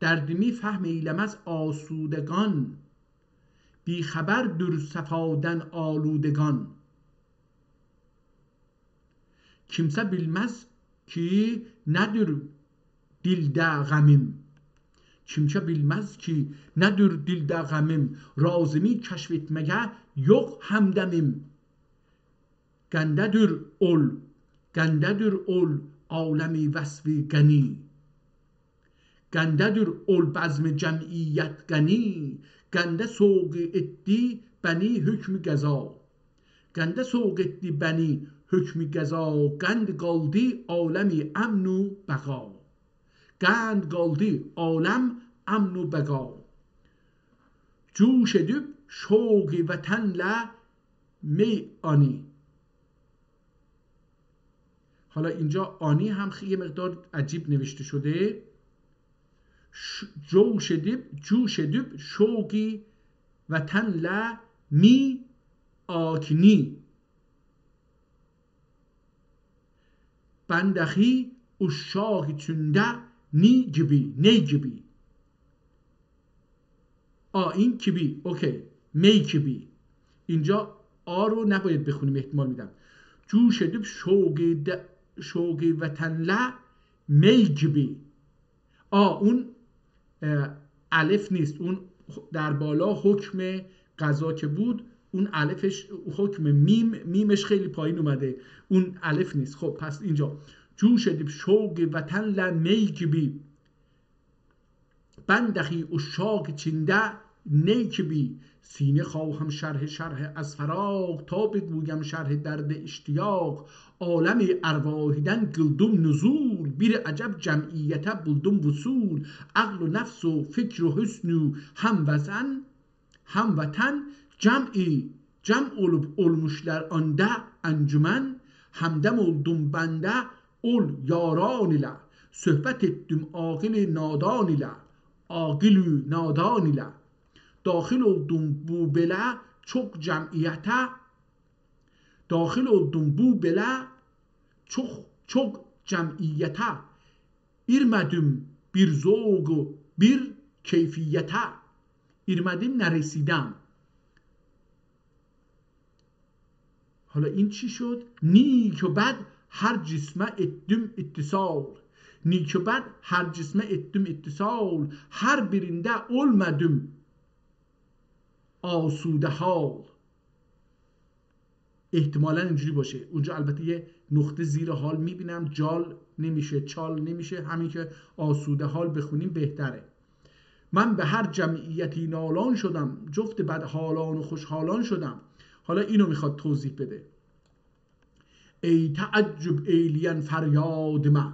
دردمی فهم ایلمز آسودگان بی خبر در سفادن آلودگان. kimse bilmez ki nedir dilde gamim. Kimse bilmez ki nedir dilde gamim. Razımı keşfetmeye yok hamdemim. Gendedir ol alemi vesfi gani. Gendedir ol bazm cemiyet gani. Gende soğuk etti beni hükmü geza. Gende soğuk etti beni hükmü geza. Gend kaldı alemi emnu beka. Gend kaldı alem emnu beka. جوش edip şoğu vatanla میانی. حالا اینجا آنی هم یه مقدار عجیب نوشته شده. جوش edip şoğu vatanla mi آکنی. بندخی uşşak içinde نی gibi. این کیبی اوکی می کیبی. اینجا آ رو نباید بخونیم احتمال میدم. جوش edip şoğu vatanla می gibi. اون الف نیست. اون در بالا حکم قضا که بود اون الفش حکم میمش خیلی پایین اومده. اون الف نیست. خب پس اینجا جوش edip şoğu vatanla می gibi. بندخی uşşak içinde نی gibi. سینه خواهم شرح از فراق تا بگویم شرح درد اشتیاق. عالم ارواحیدن گلدم نزول bir عجب جمعیت buldum وصول. عقل و نفس و فکر و حسن و هموطن cem olup olmuşlar anda encümen. Hamdem oldum bende ol yaran ile. Sohbet ettim akil nadan ile. Dahil oldum bu bela çok cemiyete. Dahil oldum bu bela çok cemiyete. İrmedim bir zevgu bir keyfiyete. İrmedim نرسیدم. حالا این چی شد؟ نیک و بد هر جسمه ettim اتصال. نیک و بد هر جسمه ettim اتصال. هر birinde olmadım آسوده حال. احتمالا اینجوری باشه. اونجا البته یه نقطه زیر حال میبینم. جال نمیشه چال نمیشه. همین که آسوده حال بخونیم بهتره. من به هر جمعیتی نالان شدم. جفت بدحالان و خوشحالان شدم. حالا اینو میخواد توضیح بده. ای تعجب ایلین فریاد من.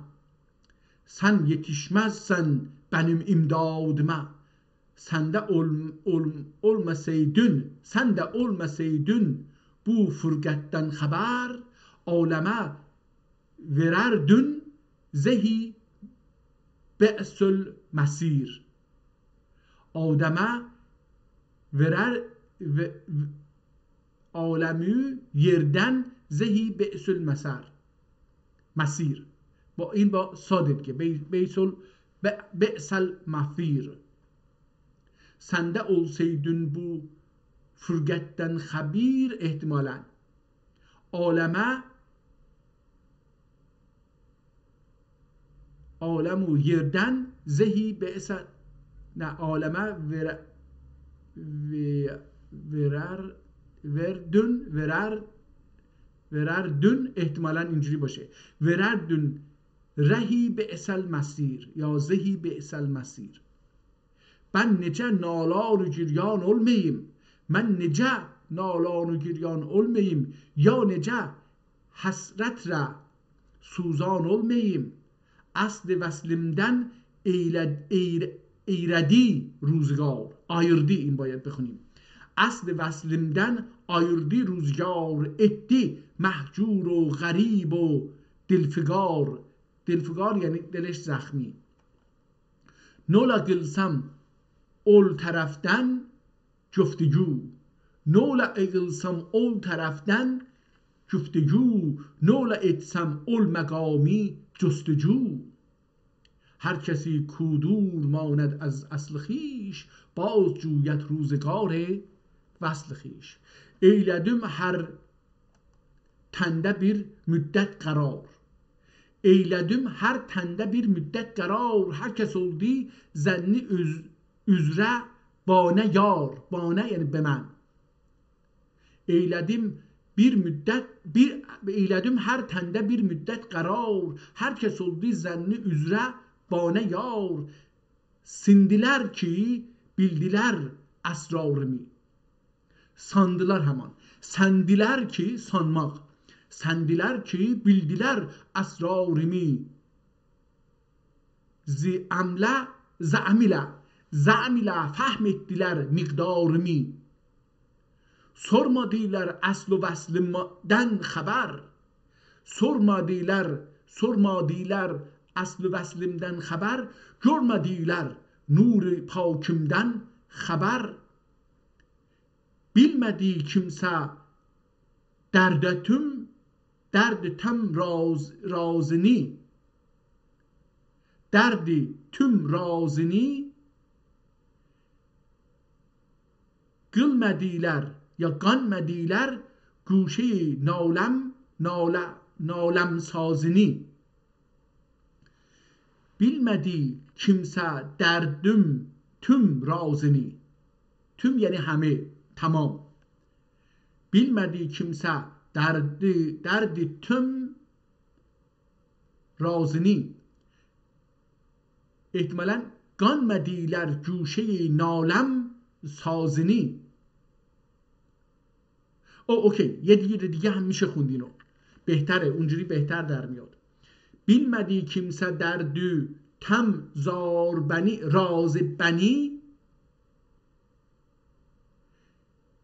sen yetişmezsen benim imdadıma, sen de olmasaydın, sen de olmasaydın bu fırqattan haber, aleme vererdün zehi be'sül mesir. Ademe verer ve alemi yerden zehi be'sül mesir. با این با صادت که be'sel mafir. Sende olsaydın bu fırqattan habir, ihtimalen alemu yerden zehi be'sel, ne aleme vererdün ihtimalen اینجوری باشه. vererdün rehi be'sel mesir ya zehi be'sel mesir. Ben nece nalan و giryan olmayayım, ben nece nalan و giryan olmayayım, ya nece hasret ra suzan olmayayım, asl veslimden eyredi روزگار. ayırdı, این باید بخونیم. اصل وصلمدن ayırdı روزگار، etti محجور و غریب و دلفگار. دلفگار یعنی دلش زخمی. نولا گلسم ol taraftan جفتجو، نولا اگلسم ol taraftan جفتجو، نولا etsem ol مقامی جستجو. هر کسی کودور ماند از اصل خیش، باز جوید روزگار وصل خیش. eyledim her tende bir müddet karar، eyledim her tende bir müddet karar. herkes oldu zenni üzre bana yar، bana yani be من. eyledim bir müddet eyledim her tende bir müddet karar، herkes oldu zenni üzre bana yar. sindiler ki bildiler esrarımı، sandılar hemen. sendiler ki sanmak، sendiler ki bildiler esrarımı. زعمله fahmettiler miktarımı. sormadılar asl و وصلمden haber، sormadılar asl و وصلمden haber. görmediler nur pakimden haber. bilmedi kimse derdetüm razını، derdi tüm razını. gülmediler ya ganmediler guşe nalem sazını. bilmedi kimse derdim tüm razını، tüm yani همه، tamam. bilmedi kimse derdi tüm razını. احتمالاً ganmediler guşe nalem sazını. اوکی، یه دیگه هم میشه خوند اینو، بهتره اونجوری بهتر در میاد. bilmedi kimse derdü tem zar beni راز beni.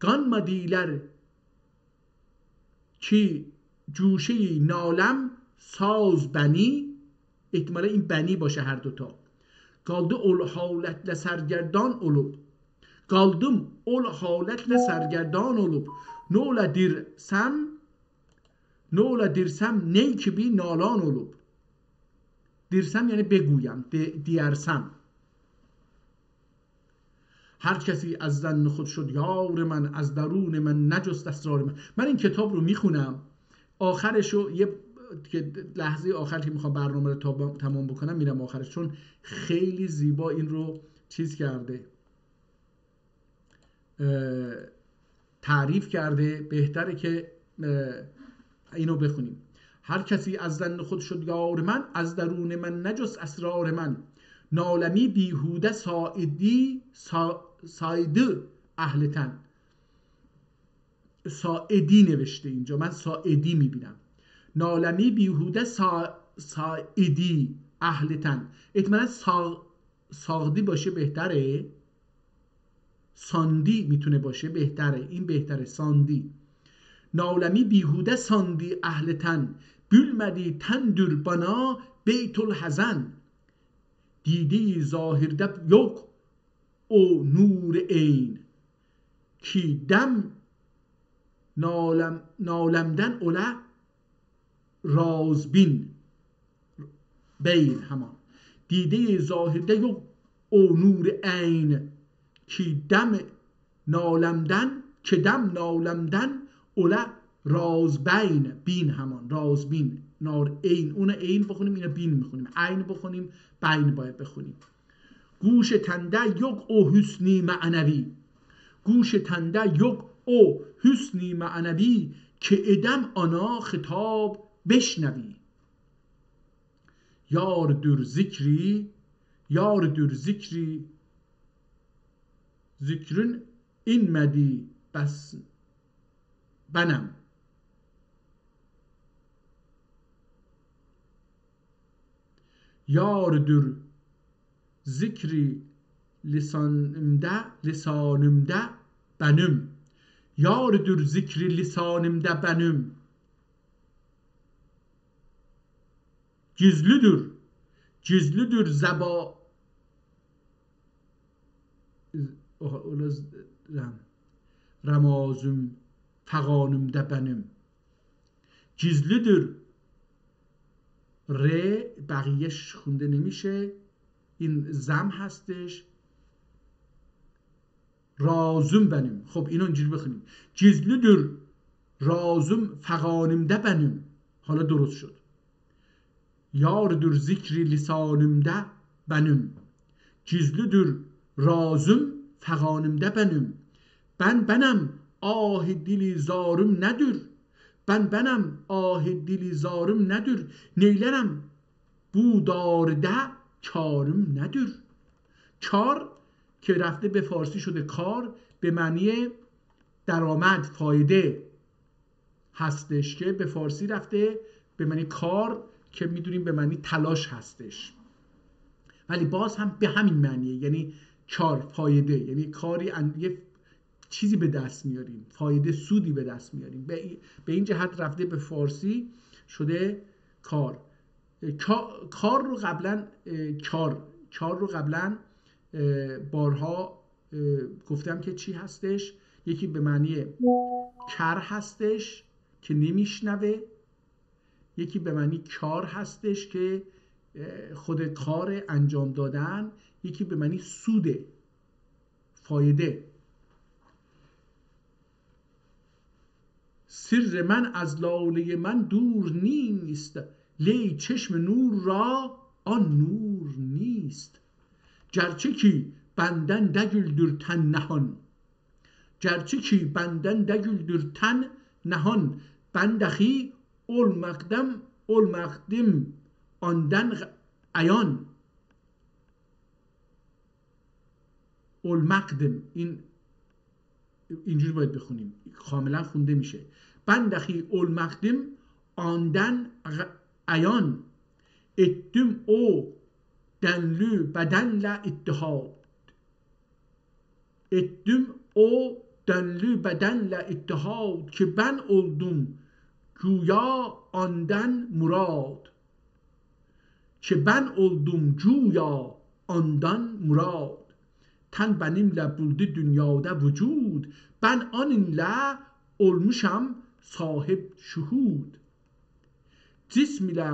ganmediler ki جوشه نالم ساز beni. احتمالا این beni باشه هر دوتا. qaldı ol haletlə sərgərdan olub، qaldım ol halətlə sərgərdan olub. nə ola dirsəm ney kimi nalan olub. dirsəm yani بگویم، دیرسم. هر کسی از ظن خود شد یار من، از درون من نجست اسرار من. من این کتاب رو میخونم، آخرشو یه لحظه آخر که میخوام برنامه رو تمام بکنم میرم آخرش، چون خیلی زیبا این رو چیز کرده، تعریف کرده. بهتره که اینو بخونیم. هر کسی از ظن خود شد یار من، از درون من نجست اسرار من. نالمی بیهوده سایدی اهل تن. سایدی نوشته اینجا، من سایدی میبینم. نالمی بیهوده سایدی اهل تن. احتمالا ساغدی باشه بهتره، ساندی میتونه باشه بهتره، این بهتره، ساندی. نالمی بیهوده ساندی اهل تن، بülmedi tendir bana beytul hazen. دیده zahirde yok o nur eyn ki dem nalemden ola razbin. beyn همان دیده zahirde yok o nur eyn ki dem nalemden ola رازبین. بین همان رازبین، نار این، اون این بخونیم، اینا بین میخونیم، عین بخونیم، بین باید بخونیم. گوش تنده yok o hüsni معنوی، گوش تنده yok o hüsni معنوی که ادم آنا خطاب بشنوی. یاردür zikri zikrün inmedi bas benim. Yardür zikri lisanımda benim. Yardür zikri lisanımda benim. Gizlidir ramazım فغانımda benim. Gizlidir. ر بقیهش خونده نمیشه، این زم هستش. رازم benim. خب اینو اینجوری بخونیم. Gizlidir razım فغانımda benim. حالا درست شد. Yardır zikri lisanımda benim. Gizlidir razım فغانımda benim. Benim ah dili zarım nedir? Benim ah dili zarım nedir? Neylerem bu darda karım nedir؟ کار که رفته به فارسی شده کار، به معنی درآمد، فایده هستش، که به فارسی رفته به معنی کار که میدونیم به معنی تلاش هستش، ولی باز هم به همین معنیه، یعنی کار، فایده، یعنی کاری یه چیزی به دست میاریم، فایده، سودی به دست میاریم، به این جهت رفته به فارسی شده کار. کار رو قبلا بارها گفتم که چی هستش. یکی به معنی کر هستش که نمیشنوه، یکی به معنی کار هستش که خود کار انجام دادن، یکی به معنی سوده، فایده. سر من از لاله من دور نیست، لی چشم نور را آن نور نیست. گرچه کی benden değildir ten nahon. Gerçi ki benden değildir ten nahon. Ben dahi olmakdım ondan ayan. olmakdım. اینجوری باید بخونیم، کاملا خونده میشه. Ben dahi olmakdım ondan ayan. Ettim o denli bedenle ittihad. Ettim o denli bedenle ittihad ki ben oldum güya ondan murad. Ki ben oldum güya ondan murad. Ten benimle buldu dünyada vücud. Ben onunla olmuşam sahip şuhud. Cism ile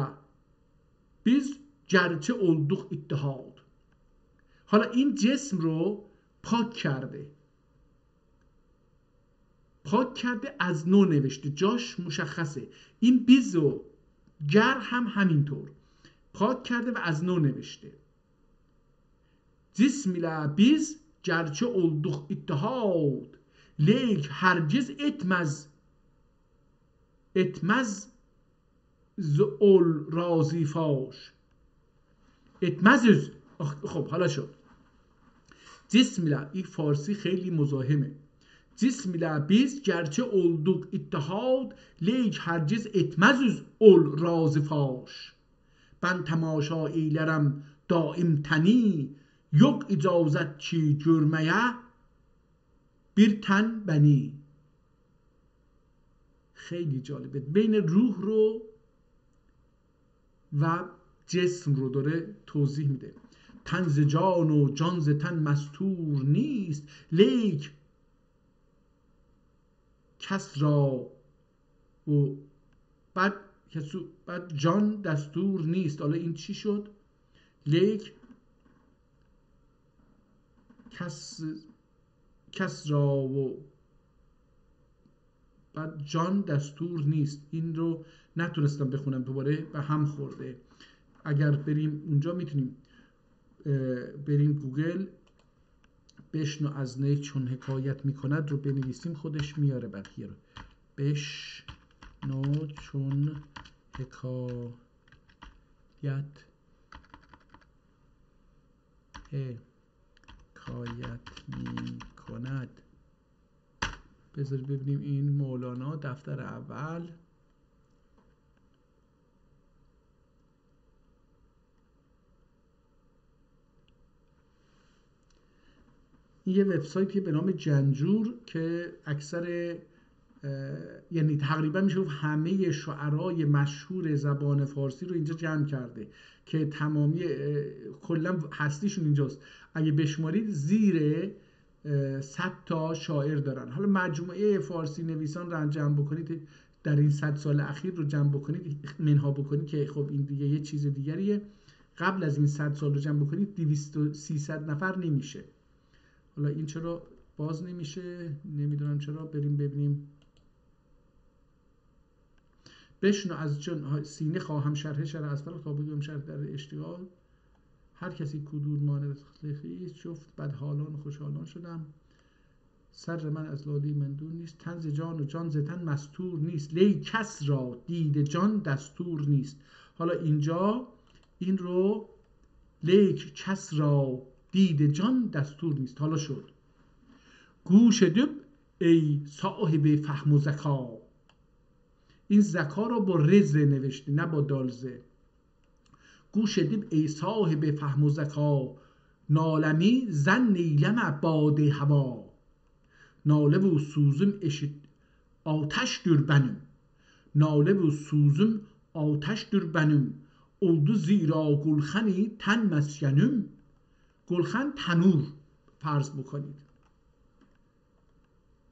biz gerçi olduk ittihad. حالا این جسم رو پاک کرده از نو نوشته، جاش مشخصه. این بیز و گر هم همینطور پاک کرده و از نو نوشته. جسم ile biz gerçi olduk ittihad لیک هرگز اتمز زول رازی فاش. اتمزز. خب حالا شد. جسم ile، این فارسی خیلی مزاحمه. جسم ile biz gerçi olduk ittihad لیک هرگز اتمزز اول رازی فاش. ben temaşa eylerim daim teni, yok icazet ki görmeye bir ten beni. خیلی جالبه، بین روح رو و جسم رو داره توضیح میده. تن ز جان و جان ز تن مستور نیست، لیک کس را و بعد جان دستور نیست. حالا این چی شد؟ لیک کس را و بعد جان دستور نیست. این رو نتونستم بخونم، دوباره به هم خورده. اگر بریم اونجا میتونیم بریم گوگل، بشنو از نی چون حکایت میکند رو بنویسیم، خودش میاره بقیه رو. بشنو چون حکایت میکند. بذار ببینیم این مولانا دفتر اول. این یه وبسایتی به نام جنجور که اکثر یعنی تقریبا میشه گفت همه شعرای مشهور زبان فارسی رو اینجا جمع کرده که تمامی کلا هستیشون اینجاست. اگه بشمارید زیر 100 تا شاعر دارن. حالا مجموعه فارسی نویسان رو جمع بکنید در این 100 سال اخیر رو جمع بکنید، منها بکنید که خب این دیگه یه چیز دیگریه. قبل از این 100 سال رو جمع بکنید 200-300 نفر نمیشه. حالا این چرا باز نمیشه نمیدونم چرا. بریم ببینیم. بشنو از چون سینه خواهم شرح از فلک تا بگم شرح در اشتغال، هر کسی کدور ماند خیست شفت بد حالان خوشحالان شدم، سر من از لاله من دور نیست، تن ز جان و جان ز تن مستور نیست، لی کس را دید جان دستور نیست. حالا اینجا این رو لیک کس را دید جان دستور نیست. حالا شد گوش دب ای صاحب فهم و ذکا. این ذکا رو با رز نوشته نه با دالزه. گوش دب ای صاحب فهم و ذکا، نالمی زن نیلم باد هوا. ناله و سوزم آتش در بنم، ناله و سوزم آتش در بنم، oldu زیرا گلخنی تن مسکنم. گلخن تنور فرض بکنید.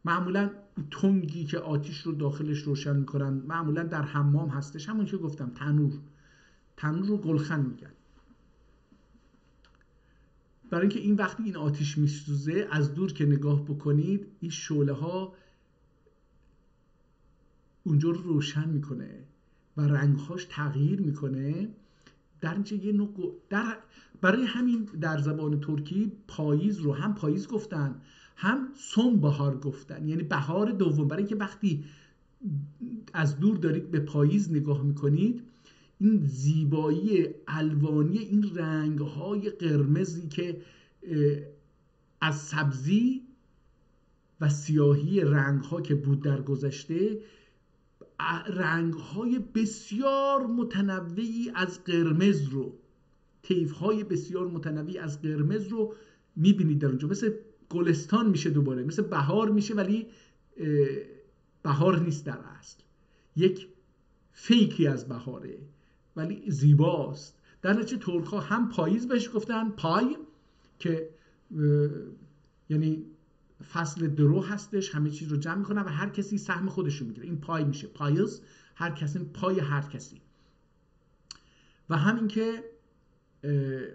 معمولا تنگی که آتیش رو داخلش روشن میکنن معمولا در حمام هستش، همون که گفتم تنور رو گلخن میگن. برای اینکه این وقتی این آتیش میسوزه از دور که نگاه بکنید این شعله ها اونجا رو روشن میکنه و رنگهاش تغییر میکنه. برای همین در زبان ترکی پاییز رو هم پاییز گفتن هم sonbahar گفتن، یعنی بهار دوم. برای اینکه وقتی از دور دارید به پاییز نگاه میکنید این زیبایی الوانی این رنگهای قرمزی که از سبزی و سیاهی رنگها که بود در گذشته، رنگهای بسیار متنوعی از قرمز رو، طیفهای بسیار متنوعی از قرمز رو میبینید در اونجا. مثل گلستان میشه، دوباره مثل بهار میشه ولی بهار نیست در اصل، یک فیکی از بهاره ولی زیباست. در نتیجه ترک‌ها هم پاییز بهش گفتن پای که یعنی فصل درو هستش، همه چیز رو جمع میکنن و هر کسی سهم خودش رو میگیره. این پای میشه پایز، هر کسی پای هر کسی. و همین که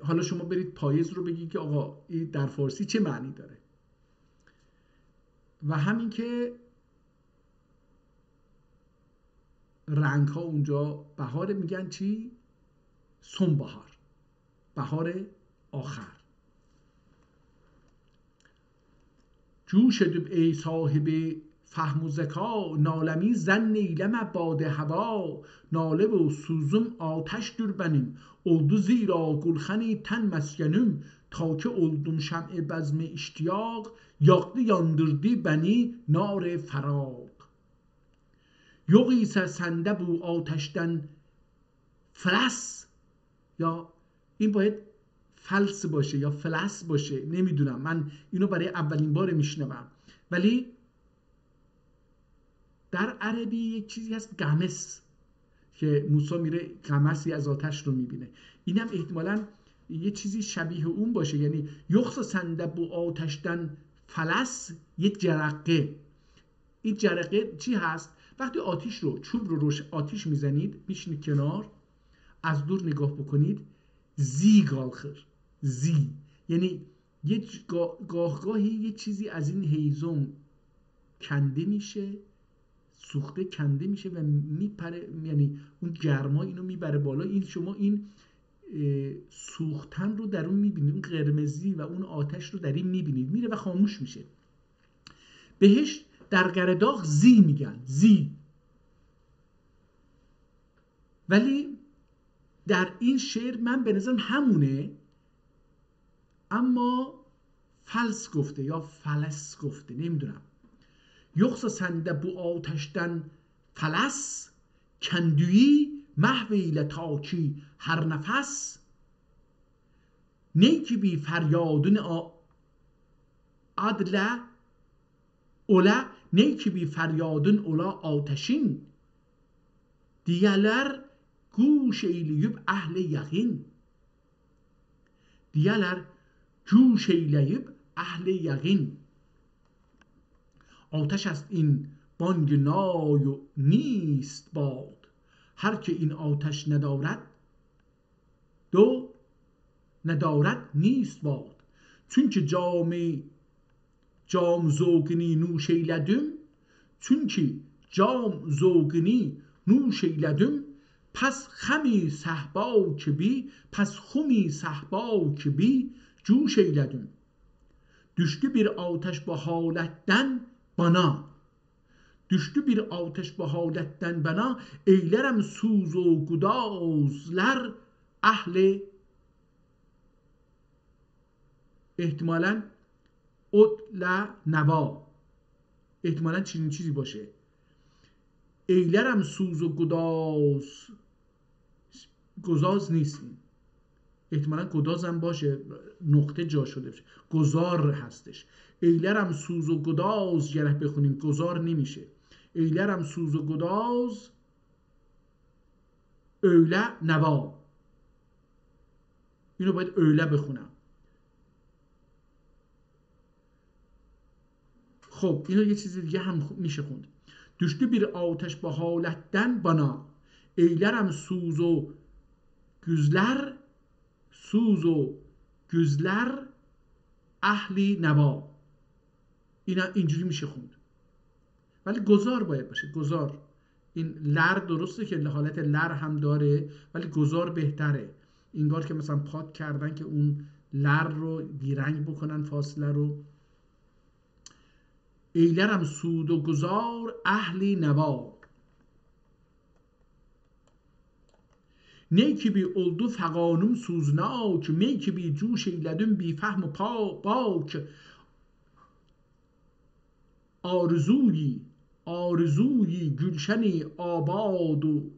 حالا شما برید پایز رو بگید که آقا این در فارسی چه معنی داره. و همین که رنگ ها اونجا بهار میگن چی؟ sonbahar، بهار آخر. جوش دب ای صاحب فهم و ذکا، نالمی زن نیلم باد هوا. ناله و سوزم آتش در بنم، oldu زیرا گلخنی تن مسکنم. تا که oldum شمع بزم اشتیاق، yaktı yandırdı beni nar فراق. Yok ise sende bu ateşten fres، یا این باید فلس باشه یا فلس باشه، نمیدونم، من اینو برای اولین بار میشنوم. ولی در عربی یک چیزی هست قمس، که موسی میره قمسی از آتش رو میبینه. اینم احتمالاً یه چیزی شبیه اون باشه، یعنی یخص سندب و آتشدن فلس، یک جرقه. این جرقه چی هست؟ وقتی آتیش رو، چوب رو روش آتیش میزنید، میشینید کنار، از دور نگاه بکنید، زی گالخر، زی یعنی یه گاهگاهی یه چیزی از این هیزم کنده میشه، سوخته کنده میشه و میپره، یعنی اون گرما اینو میبره بالا. این شما این سوختن رو در اون میبینید، اون قرمزی و اون آتش رو در این میبینید، میره و خاموش میشه. بهش در قرداغ زی میگن، زی. ولی در این شعر من به نظرم همونه، اما فلس گفته یا فلس گفته، نمیدونم. یخص سنده بو آتشدن فلس، کندویی محویل تاکی هر نفس. نیکی بی فریادون عدل اولا، نیکی بی فریادون اولا آتشین. دیگرler گوش eyleyip اهل یقین. دیگرler گوش eyleyip اهل یقین. آتش است این بانگ نای و نیست باد، هر که این آتش ندارد ندارد نیست باد. چون که جام زوگنی نوش eyledim، چون که جام زوگنی نوش eyledim، پس خمی صحبا که بی جوش eyledim. Düştü bir ateş bu haletten bana, düştü bir ateş bu haletten bana, eylerem suz و gudazlar اهل احتمالاً ادل نوا، احتمالاً چنین چیزی باشه. ایلرم سوز و گداز نیست، احتمالاً گدازم باشه، نقطه جا شده باشه، گذار هستش. ایلرم سوز و گداز گره بخونیم، گذار نمیشه. ایلرم سوز و گداز اوله نوا، اینو باید اوله بخونم. خب اینو یه چیز دیگه هم میشه خوند. Düştü bir ateş bu haletten bana, eylerem suz و güzler اهلی نوا. اینا اینجوری میشه خوند، ولی گذار باید باشه، گذار. این لر درسته که حالت لر هم داره، ولی گذار بهتره. انگار که مثلا پاک کردن که اون لر رو بیرنگ بکنن، فاصله رو. ایلرم سود و گذار اهلی نوا، نیکی بی oldu فقانم سوزناک، میکی بی جوش eyledim بی فهم و پاک. آرزویی گلشنی آباد و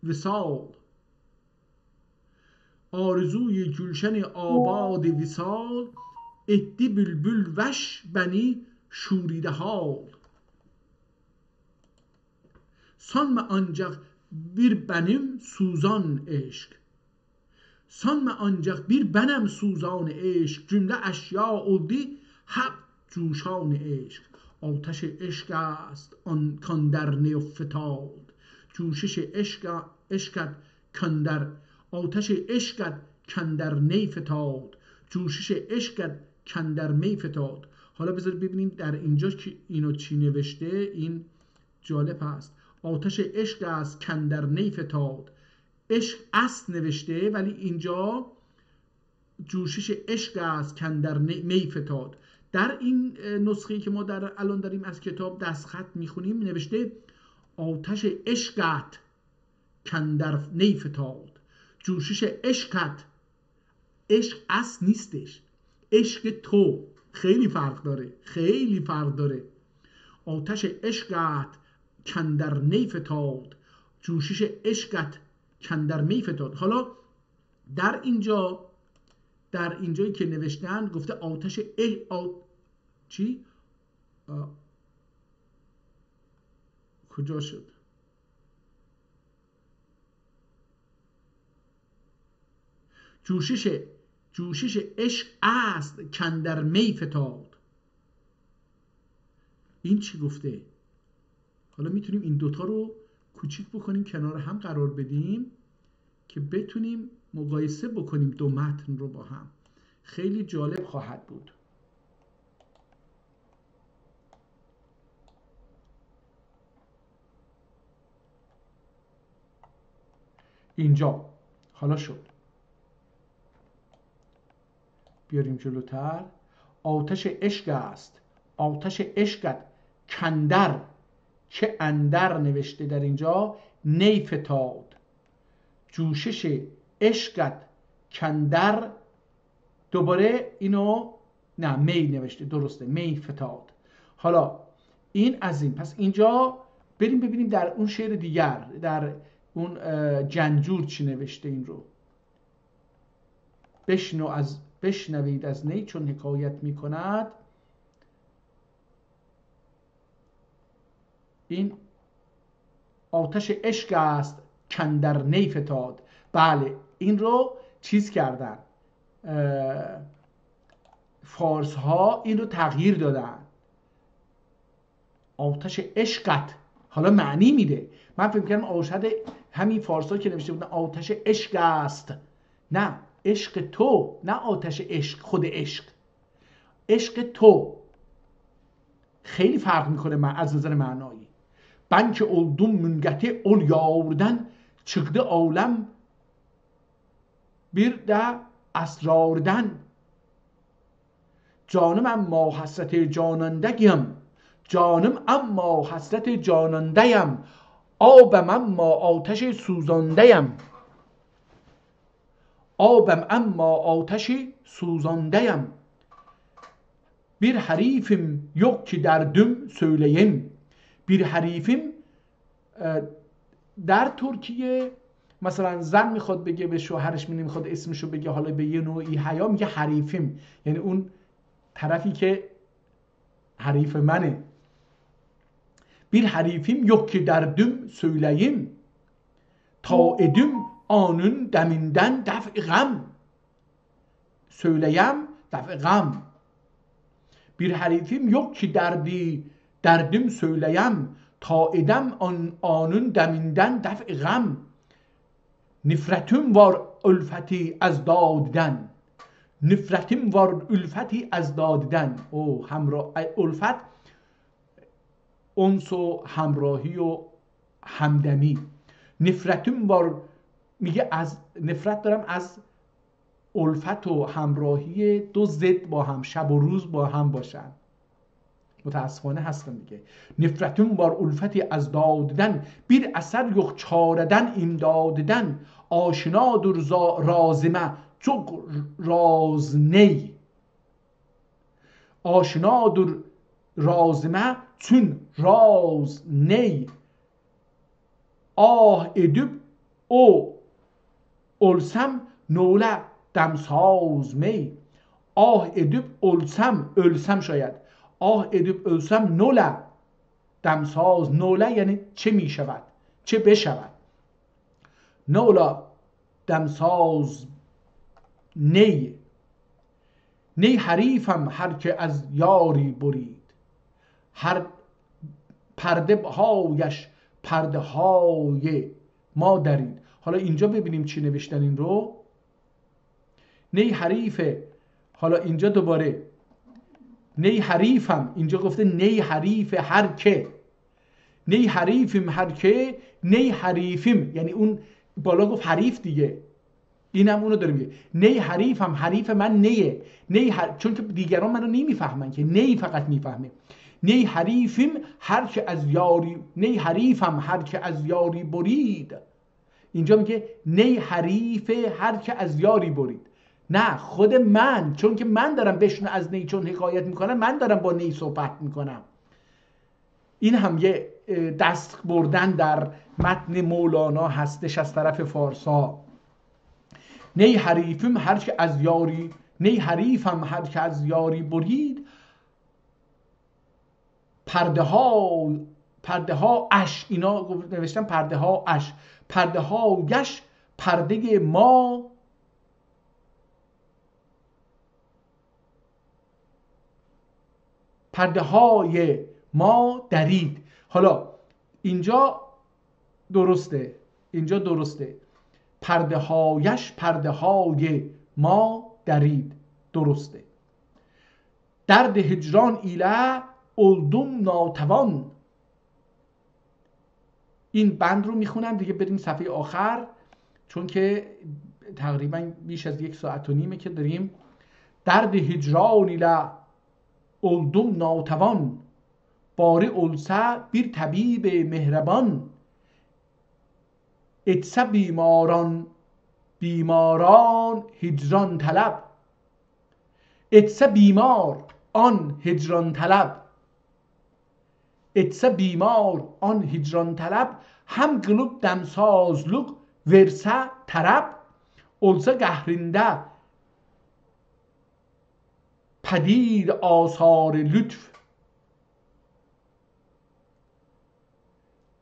وصال، آرزوی گلشن آباد وصال، etti bülbül veş beni şuride hal. Sanma ancak bir benim suzan eşk, sanma ancak bir benim suzan eşk، cümle eşya oldu hep جوشان عشق. آتش عشق است آن کان در نی فتاد، جوشش عشقت کان در آتش عشقت کان در نی فتاد، جوشش عشقت کان در می فتاد. حالا بذارید ببینیم در اینجا که اینو چی نوشته، این جالب هست. آتش عشق است کان در نی فتاد، عشق است نوشته، ولی اینجا جوشش عشق است کان در می فتاد. در این نسخه‌ای که ما الان داریم از کتاب دستخط میخونیم نوشته آتش عشقت کان در نی فتاد، جوشش عشقت. عشق است نیستش، عشق تو. خیلی فرق داره، خیلی فرق داره. آتش عشقت کان در نی فتاد، جوشش عشقت کان در می فتاد. حالا در اینجایی که نوشتن گفته آتش چی؟ کجا شد؟ جوشش عشق است کاندر می فتاد. این چی گفته؟ حالا میتونیم این دوتا رو کوچیک بکنیم کنار هم قرار بدیم که بتونیم مقایسه بکنیم دو متن رو با هم. خیلی جالب خواهد بود. اینجا حالا شد. بیاریم جلوتر. آتش عشق است، آتش عشقت کندر، چه اندر نوشته در اینجا، نی فتاد. جوشش عشقت کندر، دوباره اینو نه می نوشته، درسته، می فتاد. حالا این از این. پس اینجا بریم ببینیم در اون شعر دیگر، در اون جنجور چی نوشته. این رو بشنوید از نی چون حکایت می کند. این آتش عشق است کاندر نی فتاد. بله این رو چیز کردن، فارس ها این رو تغییر دادن. آتش عشقت حالا معنی میده. من فکر کردم اوشد همین فارس ها که نوشته بودن آتش عشق است، نه عشق تو، نه آتش عشق، خود عشق، عشق تو. خیلی فرق میکنه از نظر معنایی. بنک اولدum müngeti ol yağurdan çıktı alem bir de اسرارdan. جانم اما حسرت جانندگیم، جانم اما حسرت جاننده‌ام، آبم اما آتش سوزانده‌ام، آبم اما آتش سوزانده‌ام. Bir harifim yok ki derdim söyleyeyim. Bir harifim در ترکیه مثلا زن میخواد بگه به شوهرش نمیخواد اسمشو بگه، حالا به یه نوعی حیا میگه حریفیم، یعنی اون طرفی که حریف منه. Bir harifim yok ki derdim söyleyeyim. Ta edim anın deminden def gam. Söyleyem def gam. Bir harifim yok ki derdim söyleyem. Ta edem anın deminden def gam. Nifretim var ülfeti az dadiden. Nifretim var ülfeti az dadiden. او الفت انس و همراهی و همدمی. نفرتم بار میگه از نفرت دارم از الفت و همراهی دو ضد با هم، شب و روز با هم باشن. متاسفانه هستم دیگه. نفرتم بار الفتی از داددن، bir اثر yok çareden imdadeden. آشنادر رازمه çok razney. آشنادر رازمه çün raz ney. Ah edip o olsam nole demsaz می. Ah edip ölsem şayet. Ah edip ölsem nole دمساز. نوله یعنی چه می شود، چه بشود. نولا دمساز نی. نی حریفم هر که از یاری برید. هر پرده هایش پرده های ما درید. حالا اینجا ببینیم چی نوشتن این رو. نی حریفه. حالا اینجا دوباره نی حریفم، اینجا گفته نی حریف هر که. نی حریفم هر که، نی حریفم یعنی اون بالا گفت حریف دیگه، اینم اونو داره میگه. نی حریفم، حریف من نیه. چون که دیگران منو نمیفهمن که، نی فقط میفهمه. نی حریفم هر که از یاری، نی حریفم هر که از یاری برید. اینجا میگه نی حریف هر که از یاری برید. نه خود من، چون که من دارم بشنو از نی چون حکایت میکنم، من دارم با نی صحبت میکنم. این هم یه دست بردن در متن مولانا هستش از طرف فارسا. نی حریفم هر که از یاری، نی حریفم هر که از یاری برید. پرده ها اش، اینا نوشتم پرده ها اش، پرده ها گش پرده ما، پرده های ما درید. حالا اینجا درسته، اینجا درسته، پرده هایش پرده های ما درید، درسته. درد هجران ایله اولدم ناتوان. این بند رو میخونم دیگه، بریم صفحه آخر، چون که تقریبا بیش از 1.5 ساعت که داریم. درد هجران ایله اولدم ناتوان، باره اولسه بیر طبیب مهربان. اتسه بیماران هجران طلب، اتسه بیمار آن هجران طلب، اتسه بیمار آن هجران طلب. هم گلوب دمسازلوک ورسه طرب، اولسه گهرنده پدید آثار لطف،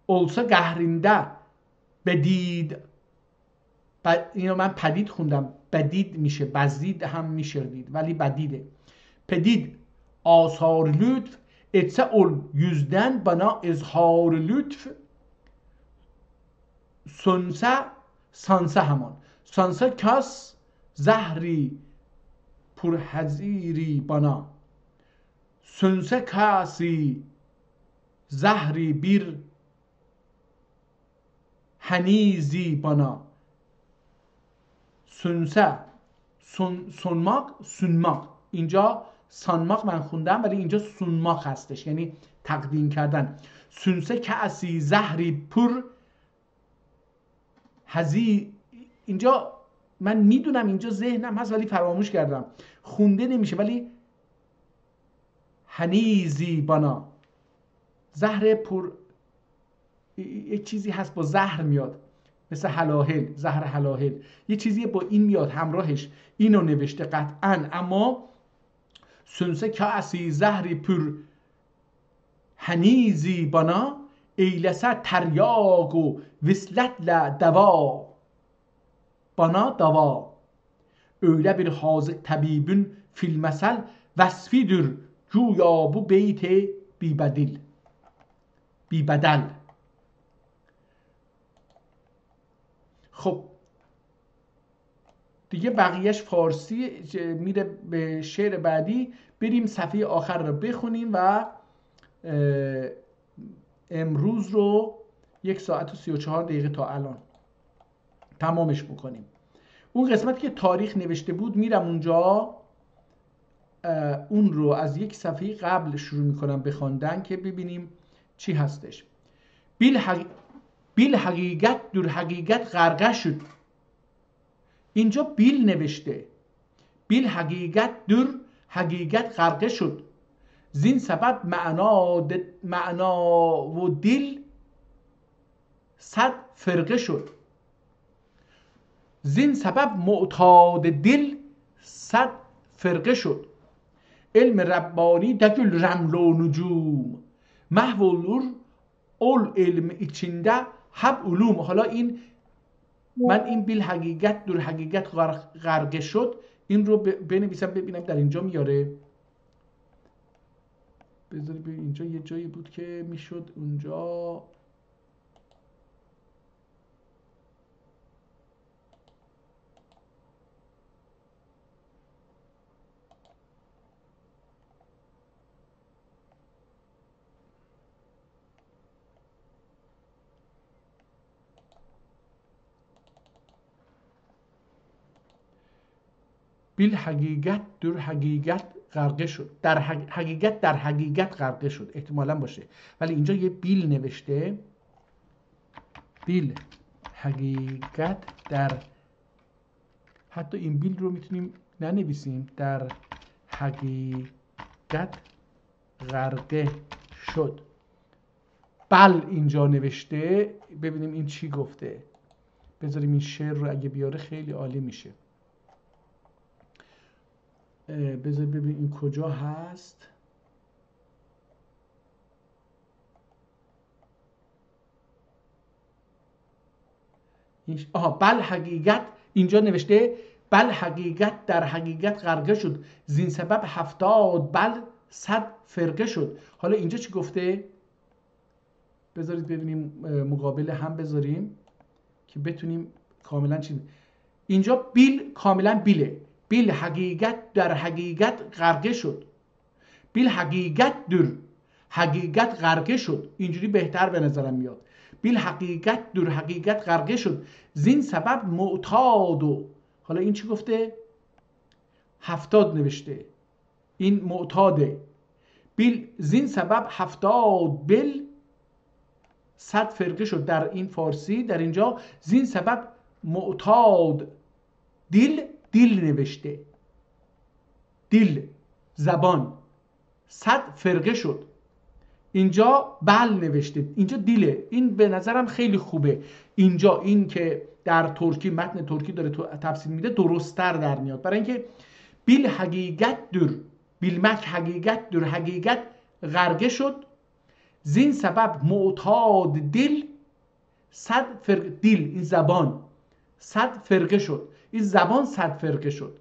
اولسه گهرنده بدید. اینو من پدید خوندم، بدید میشه، بزید هم میشه دید ولی بدیده. پدید آثار لطف، etse ol yüzden bana izhar lütf. سانسه همان سانسه کس زهری پرحزیری بنا، سنسه کسی زهری bir هنیزی بنا. سنسه سنماق سنماق، اینجا سانماق من خوندم ولی اینجا سنماق هستش، یعنی تقدیم کردن. سنسه کسی زهری پر هزی، اینجا من میدونم اینجا ذهنم هست ولی فراموش کردم، خونده نمیشه ولی هنیزی بنا، زهر پر، یک چیزی هست با زهر میاد مثل هلاهل، زهر هلاهل، یه چیزی با این میاد همراهش، اینو نوشته قطعا. اما سنسه کسی زهری پر هنیزی بنا، ایلسه تریاق و وصلت دوا bana dava. Öyle bir hazık tabibün fil mesel vesfidir güya bu beyti bی بدل. خب دیگه بقیهش فارسی میره به شعر بعدی. بریم صفحه آخر رو بخونیم و امروز رو 1 ساعت و 34 دقیقه تا الان تمامش بکنیم. اون قسمتی که تاریخ نوشته بود میرم اونجا، اون رو از 1 صفحه قبل شروع میکنم بخواندن که ببینیم چی هستش. بیل حقیقت در حقیقت غرقه شد. اینجا بیل نوشته، بیل حقیقت در حقیقت غرقه شد. زین سبب معنا و دل 100 فرقه شد. زین سبب معتاد دل 100 فرقه شد. علم ربانی دگل رمل و نجوم، محو olur ol علم içinde hep علوم. حالا این من این بیل حقیقت در حقیقت غرقه شد این رو بنویسم ببینم در اینجا میاره. بذاری ببین اینجا یه جایی بود که میشد اونجا بیل حقیقت در حقیقت غرقه شد. در حقیقت غرقه شد احتمالاً باشه، ولی اینجا یه بیل نوشته، بیل حقیقت در، حتی این بیل رو میتونیم ننویسیم، در حقیقت غرقه شد. بل اینجا نوشته، ببینیم این چی گفته. بذاریم این شعر رو اگه بیاره خیلی عالی میشه. بذار ببین این کجا هست. بل حقیقت اینجا نوشته بل حقیقت در حقیقت غرقه شد، زین سبب 70 بل 100 فرقه شد. حالا اینجا چی گفته؟ بذارید ببینیم مقابل هم بذاریم که بتونیم کاملا چی. اینجا بیل کاملا بیله، بیل حقیقت در حقیقت غرقه شد، بیل حقیقت در حقیقت غرقه شد. اینجوری بهتر به نظرم میاد. بیل حقیقت در حقیقت غرقه شد، زین سبب معتاد. و حالا این چی گفته؟ 70 نوشته، این معتاده. بیل زین سبب 70 بل 100 فرقه شد. در این فارسی در اینجا زین سبب معتاد دیل نوشته، دیل زبان 100 فرقه شد. اینجا بل نوشته، اینجا دیله. این به نظرم خیلی خوبه. اینجا این که در ترکی متن ترکی داره تفسیر میده درست‌تر در میاد، برای اینکه بیل حقیقت در بیل مک حقیقت در حقیقت غرقه شد، زین سبب معتاد دل 100 فرقه. دیل این زبان 100 فرقه شد، این زبان 100 فرقه شد.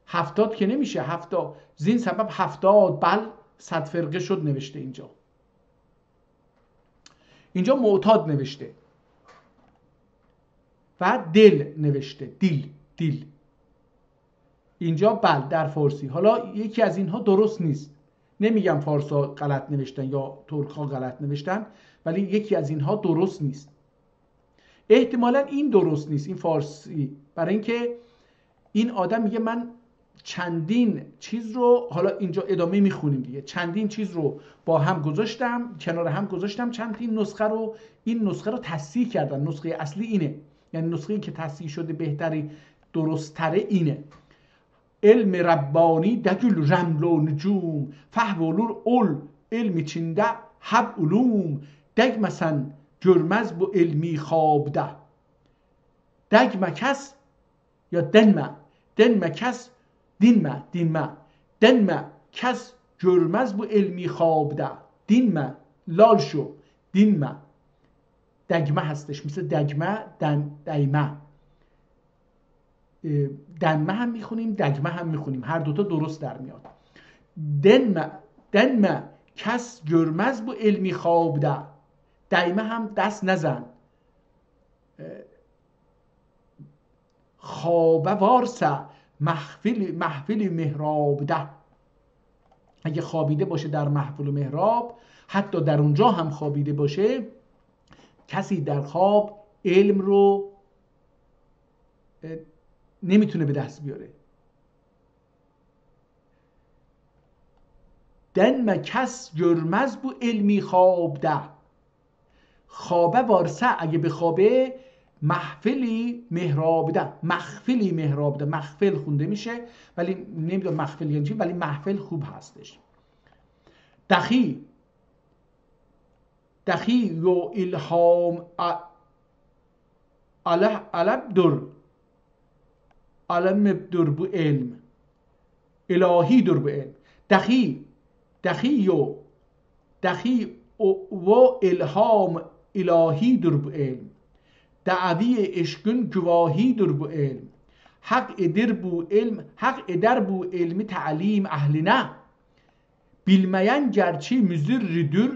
70 که نمیشه، 70 زین سبب 70 بل 100 فرقه شد نوشته. اینجا معتاد نوشته و دل نوشته، دیل. اینجا بل در فارسی. حالا یکی از اینها درست نیست، نمیگم فارسا غلط نوشتن یا ترک‌ها غلط نوشتن، ولی یکی از اینها درست نیست. احتمالاً این درست نیست، این فارسی، برای اینکه این آدم میگه من چندین چیز رو، حالا اینجا ادامه میخونیم دیگه، چندین چیز رو با هم گذاشتم، کنار هم گذاشتم، چندین نسخه رو، این نسخه رو تصحیح کردن. نسخه اصلی اینه، یعنی نسخه‌ای که تصحیح شده بهتری درست‌تره اینه. علم ربانی دگل رمل و نجوم، فهولور اول علم چینده هب علوم، دگمسن جرمز بو علمی خوابده. دگمکس یا دنمکس دنمه کس جرمز بو علمی خوابده. دینمه لال شو، دینمه دگمه هستش، مثل دگمه دنمه هم میخونیم، دگمه هم میخونیم، هر دوتا درست در میاد. دنمه کس جرمز بو علمی خوابده. دیمه هم دست نزن. خوابه وارسه محفل محراب ده. اگه خوابیده باشه در محفل و محراب، حتی در اونجا هم خوابیده باشه، کسی در خواب علم رو نمیتونه به دست بیاره. دن کس جرمز بو علمی خواب ده. خوابه وارسه اگه بخوابه، محفلی محراب ده. مخفلی محراب ده، مخفل خونده میشه ولی نمیدونم مخفل یعنی چی، ولی محفل خوب هستش. دخی و الهام علم در بو علم، الهی در بو علم. دخی و الهام الهی در بو علم، دعوی اشکن گواهی در بو علم. حق ادر بو علم تعلیم اهلنا، bilmeyen gerçi müzirridir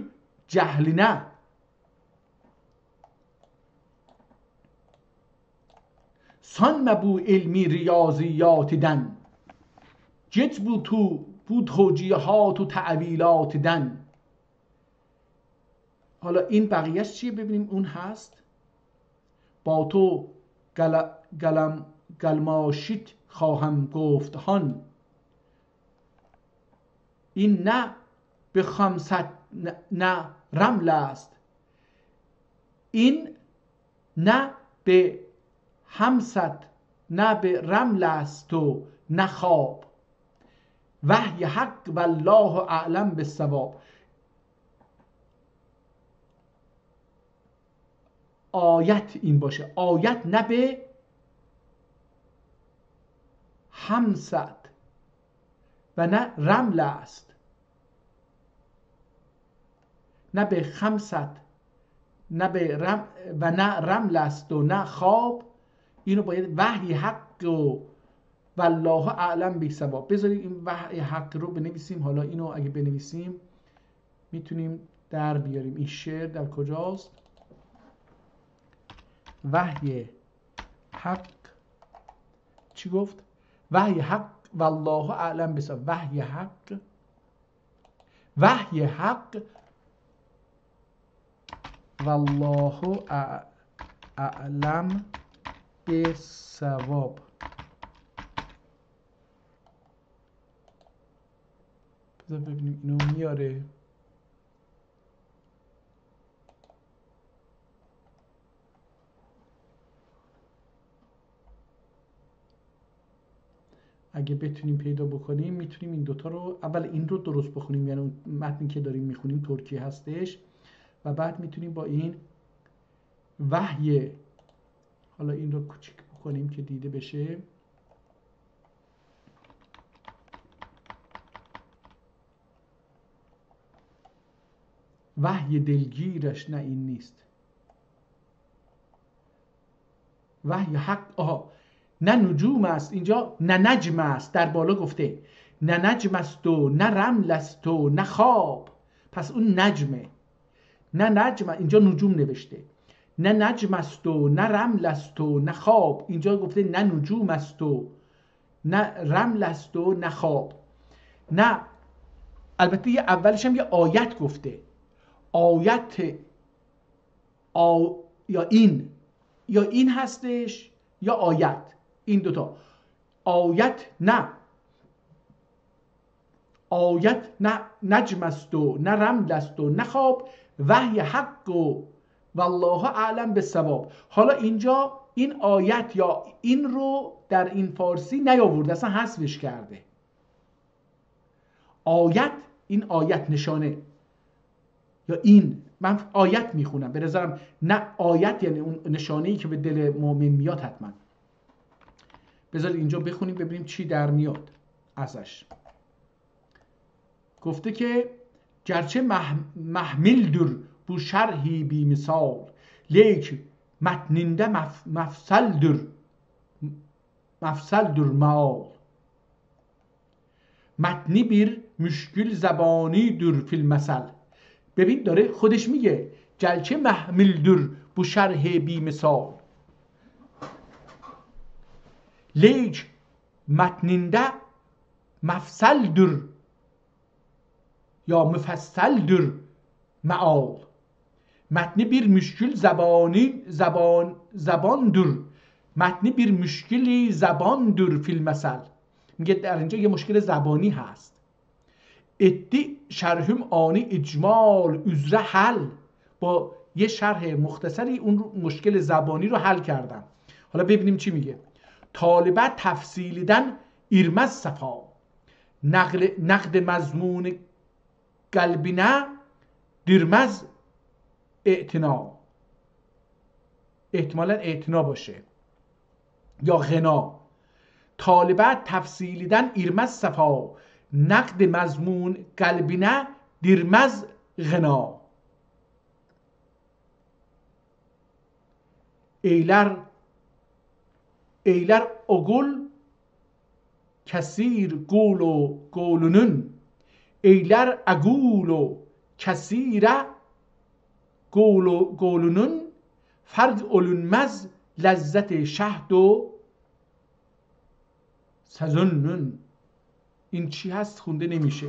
cehline. Sanma bu ilmi riyaziyatiden, git bu توجیهات و تعویلات دن. حالا این بقیهش چیه ببینیم. اون هست با تو گلماشیت خواهم گفت هان. این نه به خمست نه رمل است، این نه به همست نه به رمل است و نه خواب. وحی حق والله اعلم بالصواب. آیت این باشه، آیت نه به 500 و نه رمل است، نه به 500 نه به و نه رمل است و نه خواب. اینو باید وحی حق و والله اعلم بالصواب. بذارید این وحی حق رو بنویسیم. حالا اینو اگه بنویسیم میتونیم در بیاریم. این شعر در کجاست؟ وحی حق چی گفت؟ وحی حق والله اعلم بالصواب. وحی حق، وحی حق والله اعلم بالصواب. بذار ببینیم اینو میاره. اگه بتونیم پیدا بکنیم میتونیم این دوتا رو، اول این رو درست بخونیم، یعنی اون متنی که داریم میخونیم ترکی هستش، و بعد میتونیم با این وحی، حالا این رو کوچیک بکنیم که دیده بشه. وحی دلگیرش، نه این نیست. وحی حق، نه نجوم است، اینجا نه نجم است، در بالا گفته نه نجم است و نه رمل است و نه خواب، پس اون نجمه. نه نجم، اینجا نجوم نوشته، نه نجم است و نه رمل است و نه خواب، اینجا گفته نه نجوم است و نه رمل است و نه خواب. نه، البته یه اولش هم یه آیت گفته، آیت یا این هستش یا آیت، این دوتا. آیت نه، آیت نه نجم است و نه رمل است و نه خواب، وحی حق و والله اعلم بالصواب. حالا اینجا این آیت یا این رو در این فارسی نیاورده، اصلا حذفش کرده. آیت، این آیت نشانه، یا این، من آیت میخونم به نظرم، نه آیت یعنی اون نشانه‌ای که به دل مؤمن میاد حتما. بذارید اینجا بخونیم ببینیم چی در میاد ازش. گفته که گرچه محمل در بو شرحی بی مثال، لیک متننده مفصل در مال، متنی بیر مشکل زبانی در فی المثل. ببین داره خودش میگه گرچه محمل در بو شرح بی مثال، لیک متننده مفصل در یا مفصل در معال، متنی بیر مشکل زبان در، متنی بیر مشکلی زبان در فی المثل. میگه در اینجا یه مشکل زبانی هست. ادی شرحم آنی اجمال ازره حل، با یه شرح مختصری اون مشکل زبانی رو حل کردم. حالا ببینیم چی میگه. طالبه تفصیلیدن ایرمز صفا، نقد مضمون قلبینه دیرمز اعتنا، احتمالا اعتنا باشه یا غنا. طالبه تفصیلیدن ایرمز صفا، نقد مضمون قلبینه دیرمز غنا. ایلر اگل کثیر گول و گولونن، ایلر اگول و کثیر گول و گولونن، فرد اولونمز لذت شهد و سزنن. این چی هست خونده نمیشه.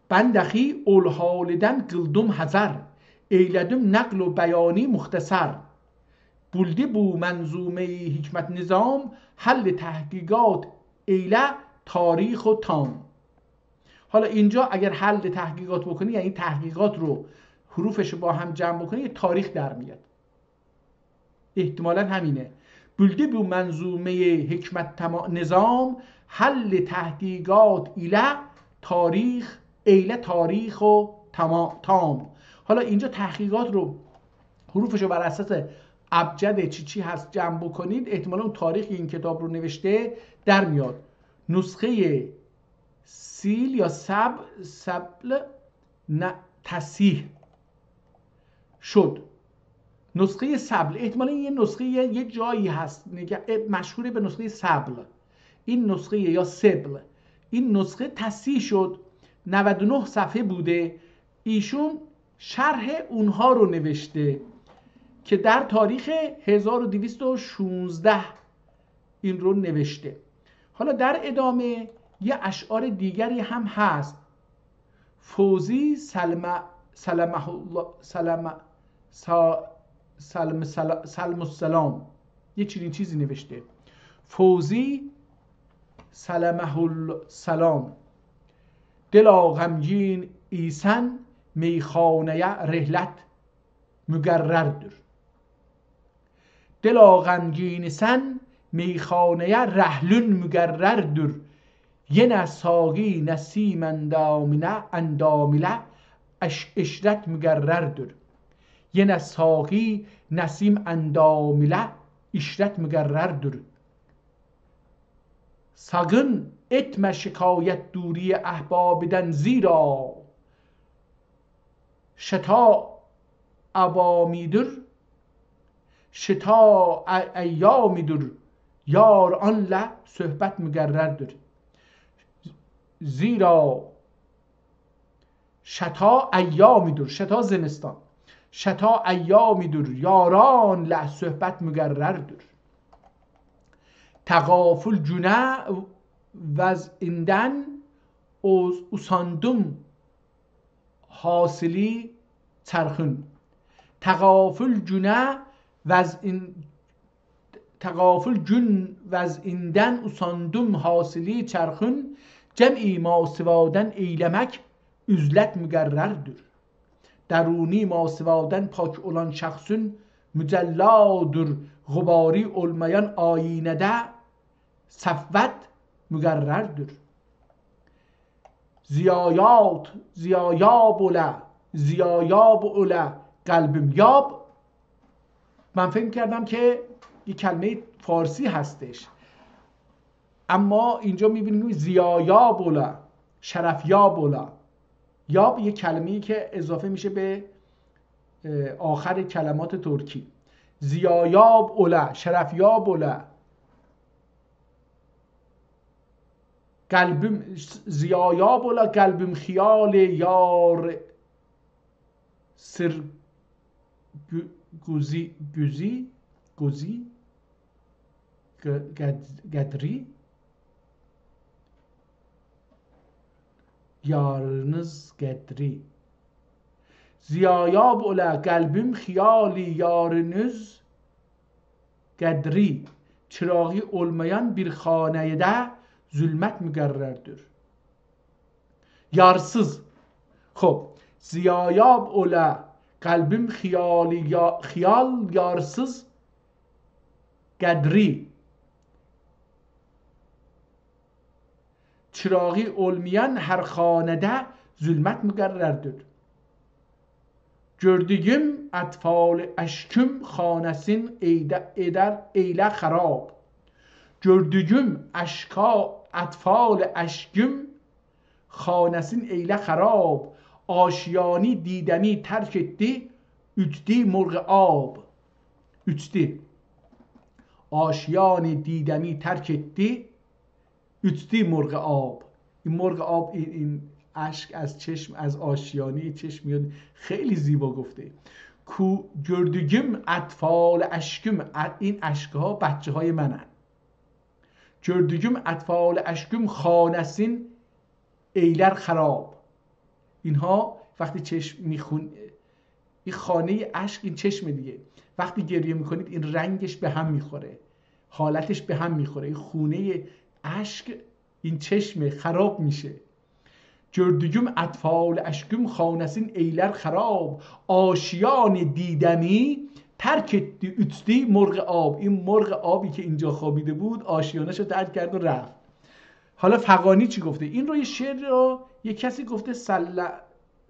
بندخی اولحالدن قلدم حذر، ایلدم نقل و بیانی مختصر، بولدی بو منظومه حکمت نظام، حل تحقیقات ایله تاریخ و تام. حالا اینجا اگر حل تحقیقات بکنی، یعنی تحقیقات رو حروفش با هم جمع بکنی، یه تاریخ در میاد. احتمالا همینه. بولدی بو منظومه حکمت نظام، حل تحقیقات ایله تاریخ و تام. حالا اینجا تحقیقات رو حروفش رو بر اساس ابجد چی هست جمع بکنید، احتمالا اون تاریخ این کتاب رو نوشته در میاد. نسخه سیل یا سبل تصحیح شد. نسخه سبل احتمالا یه نسخه یه جایی هست مشهوره به نسخه سبل، این نسخه یا سبل، این نسخه تصحیح شد، 99 صفحه بوده. ایشون شرح اونها رو نوشته که در تاریخ 1216 این رو نوشته. حالا در ادامه یه اشعار دیگری هم هست. فوزی سلم السلام یه چیزی نوشته. فوزی سلمه السلام، دلا غمگین ایسن میخانه رحلت مگرردر. دلا غمگین سن میخانه رحلون مگرردر. ینه ساقی نسیم اندامله اشرت مگرردر. ینه ساقی نسیم اندامله اشرت مگرردر. ساگن اتم شکایت دوری احبابدن، زیرا شتا عوامیدر شتا ایامیدر یار آن له صحبت مگرردر. زیرا شتا ایامیدر، شتا زمستان، شتا ایامیدر یاران له صحبت مگرردر. تغافل جونه وز ایندن اساندم حاصلی چرخون. تغافل جونه تغافل جون وز ایندن اساندم حاصلی چرخون. جمعی ما سوادن ایلمک üzlet mügerrerdir. Deruni masivaden pak olan şahsın mücelladır. Gubari olmayan ayinede safvet mügerrerdir. Ziyayab ola قلبم یاب. من فکر کردم که یه کلمه فارسی هستش، اما اینجا میبینیم زیایاب اولا، شرفیاب اولا. یاب یه کلمه‌ای که اضافه میشه به آخر کلمات ترکی. زیایاب اولا، شرفیاب اولا. قلبم زیایاب اولا قلبم خیال یار سر گوزی گدری. یارنز گدری. زیایاب ola قلبim خیالی yarınız گدری. çırağı olmayan bir hanede zulmet mügerrerdir. Yarsız. خب زیایاب ola قلبim خیال yarsız گدری. çırağı olmayan her hanede zulmet mügerrerdir. Gördüğüm atfal aşkım hanesin eyle harab. Gördüğüm atfal aşkım hanesin eyle harab. Aşiyani didemi terk etti, ütdi مرغ آب. Ütdi. آشیان دیدمی ترک etti, ütdi مرغ آب. این مرغ آب، این اشک از چشم، از آشیانه چشم میاد. خیلی زیبا گفته. کو gördüğüm اطفال اشکم، این اشکها بچه های منن. gördüğüm اطفال اشکم خانسین ایلر خراب. اینها وقتی چشم میخون، این خانه اشک، این چشم دیگه، وقتی گریه میکنید این رنگش به هم میخوره، حالتش به هم میخوره. این خونه اشک، این چشم خراب میشه. gördüğüm اطفال اشکم خانسین ایلر خراب. آشیان دیدمی ترک etti ütdi مرغ آب. این مرغ آبی که اینجا خوابیده بود آشیانش رو ترک کرد و رفت. حالا فغانی چی گفته؟ این رو یه شعر رو یه کسی گفته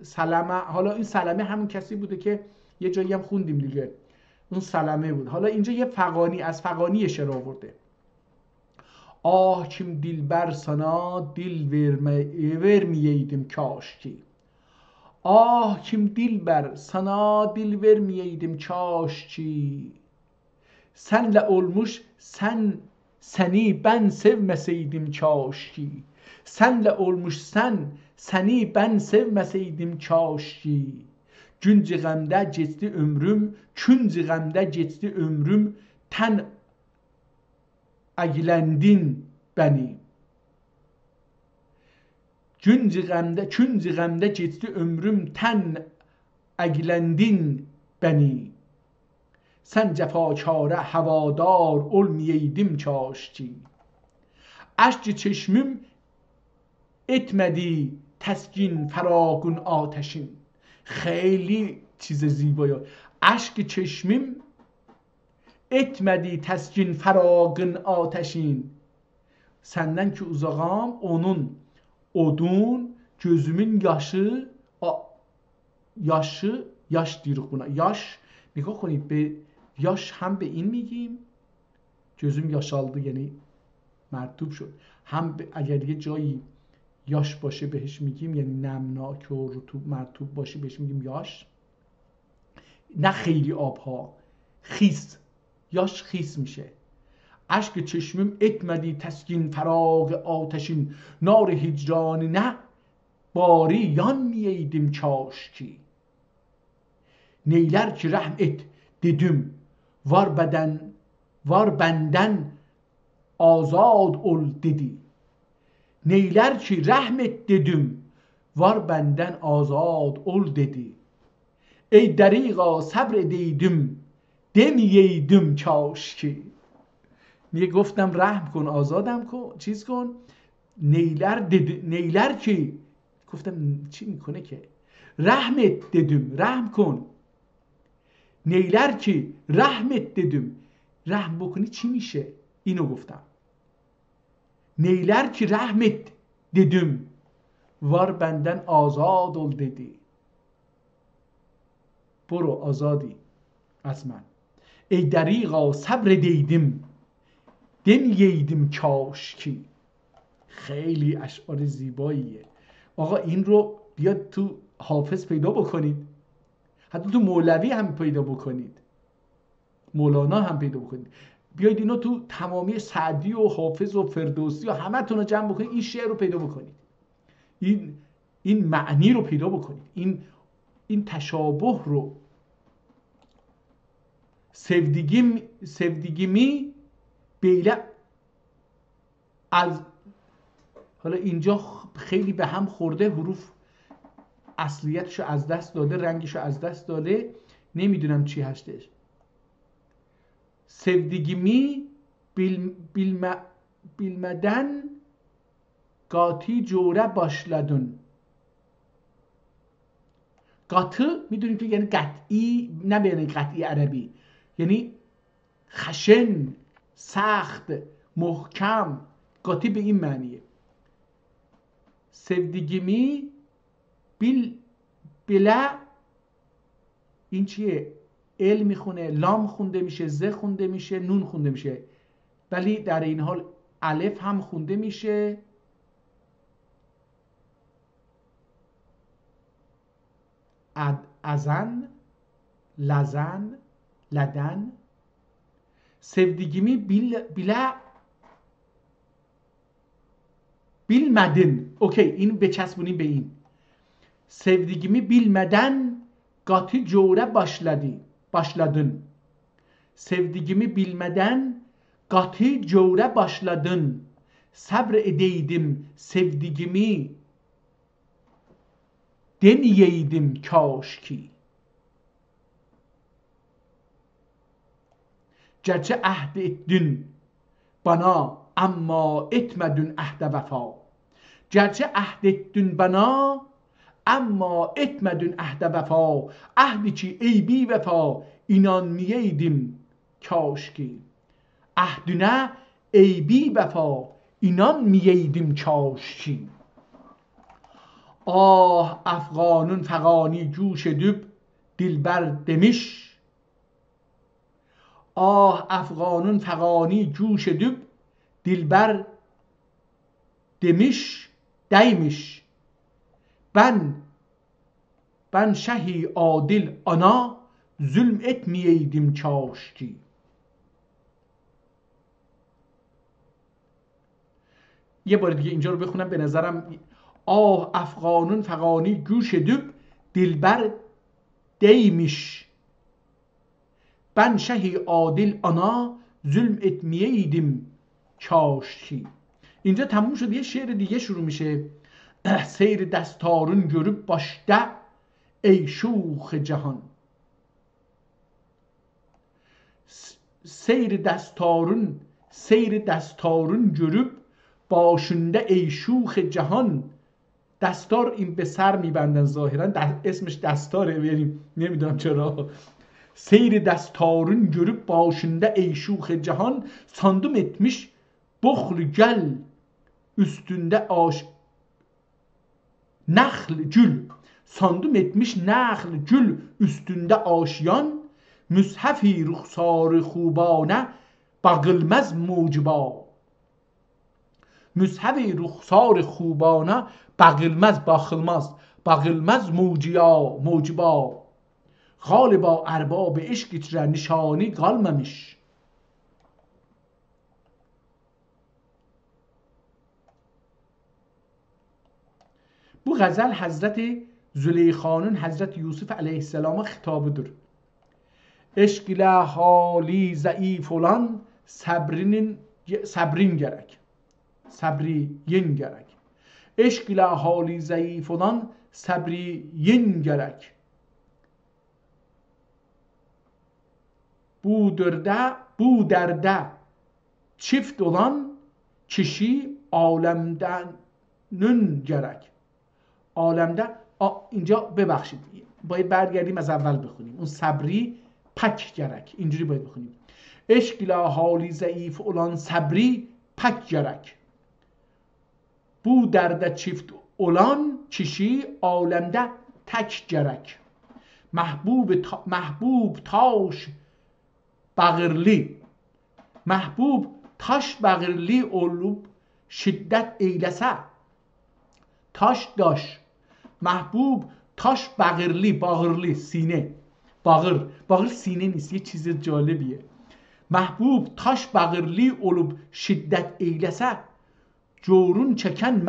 سلمه. حالا این سلمه همون کسی بوده که یه جایی هم خوندیم دیگه، اون سلمه بود. حالا اینجا یه فغانی از فغانی شعر آورده. آه کیم دلبر سنا دل vermeyeydim kaşki. Ah kim dilber sana dil vermeyeydim kaşki. Senle olmuş seni ben sevmeseydim kaşki. Senle olmuş seni ben sevmeseydim kaşki. Günci gamda geçti ömrüm, künci gamda geçti ömrüm, ten agilendin beni. Günci gamda geçti ömrüm, ten agilendin beni. Sen cefakare havadar olmeyeydim kaşki. Aşk çeşmim etmedi teskin fراغون آتشین. خیلی چیز زیبایی. اشک چشمیم etmedi teskin fراغın ateşin. Senden ki uzağım onun odun gözümün yaş diyoruz buna. Yaş, نگاه کنید به yaş هم به این میگیم gözüm yaşaldı یعنی مرطوب شد، هم اگر یه جایی یاش باشه بهش میگیم یعنی نمناک و رطوب مرطوب باشه بهش میگیم یاش. نه خیلی آبها، خیس، یاش خیس میشه. اشک چشمم etmedi teskin fراغ آتشین. نار هجران نه bari yanmayaydım kaşki. Neyler ki rahm et dedim var benden azad ol dedi. Neyler ki rahmet dedim var benden azad ol dedi. Ey dریغا صبر edeydim demeyeydim kaşki. میگه گفتم رحم کن آزادم کن چیز کن. نیلر که گفتم چی میکنه که رحمت dedim رحم کن. نیلر که رحمت dedim رحم بکنی چی میشه اینو گفتم. نیلر که رحمت dedim var benden azad ol dedi. برو آزادی از من. ای دریغا صبر دیدم demeyeydim kaşki. خیلی اشعار زیباییه آقا. این رو بیاد تو حافظ پیدا بکنید، حتی تو مولوی هم پیدا بکنید، مولانا هم پیدا بکنید. بیاید اینو تو تمامی سعدی و حافظ و فردوسی و همه تون رو جمع بکنید، این شعر رو پیدا بکنید، این معنی رو پیدا بکنید، این تشابه رو. sevdigimi بیله از حالا اینجا خیلی به هم خورده، حروف اصلیتشو از دست داده، رنگشو از دست داده، نمیدونم چی هستش. sevdigimi bilmeden قاطی جوره başladın. قاطع میدونیم که یعنی قطعی، نه به یعنی قطعی عربی، یعنی خشن، سخت، محکم. قاطی به این معنیه. sevdigimi بله این چیه؟ ال میخونه، لام خونده میشه، ز خونده میشه، نون خونده میشه، ولی در این حال الف هم خونده میشه. ازن، لزن، لدن. sevdigimi bilmedin. اوکی این بچسبونیم به این. sevdigimi bilmeden قاطی جوره başladın. sevdigimi bilmeden قاطی جوره başladın. Sabr edeydim sevdigimi demeyeydim kaşki. Gerçi ahd ettin bana amma etmedin ahde vefa. Gerçi ahd ettin bana amma etmedin ahde vefa. Ahdi ki ey bi vefa inanmeyeydim kaşki. Ahdine ey bi vefa inanmeyeydim kaşki. Ah Afganın fagani cuş edip دلبر demiş. Ah Afganın fagani cuş edip dilber demiş, deymiş. Ben şehi adil ana zulm etmeyeydim kaş ki. یه بار دیگه اینجا رو بخونم. به نظرم آه افغانون فغانی گوش دب دلبر دیmiş. Ben şehi adil ana zulm etmeyeydim kaşki. اینجا تموم شد. یه شعر دیگه شروع میشه. سیر دستارون görüp başta ey şuх جهان. سیر دستارون görüp باشنده ای شوخ جهان. دستار این به سر میبندن ظاهرا اسمش دستاره، یعنی نمیدونم چرا. سیر دستارون görüp başında ey şuh cihan sandım etmiş بخل gel üstünde nahl gül. Sandım etmiş nahl gül üstünde aşiyan. Müshafi ruhsar خوبانه بغلمز موجبا. مذهب رخسار خوبانه بغلمز موجبا. غالبا ارباب عشق را نشانی قلمmiş. Bu غزل Hazreti Züleyxa'nın Hazreti Yusuf aleyhisselama hitabıdır. Eşk ile hali zayıf olan sabrin gerek. Sabriyin gerek. Eşk ile hali zayıf olan sabriyin gerek. Bu derde çift olan kişi alemden gerek. عالمده اینجا ببخشید باید برگردیم از اول بخونیم. اون صبری پک گرک اینجوری باید بخونیم. عشق ile hali zayıf olan sabri پک gerek. Bu derde çift olan kişi alemde tek gerek. محبوب taş bağırlı olup şiddet eylese. Taş daş. محبوب taş bağırlı سینه. bağır سینه نیست، یه چیز جالبیه. محبوب taş bağırlı olup şiddet eylese corun çeken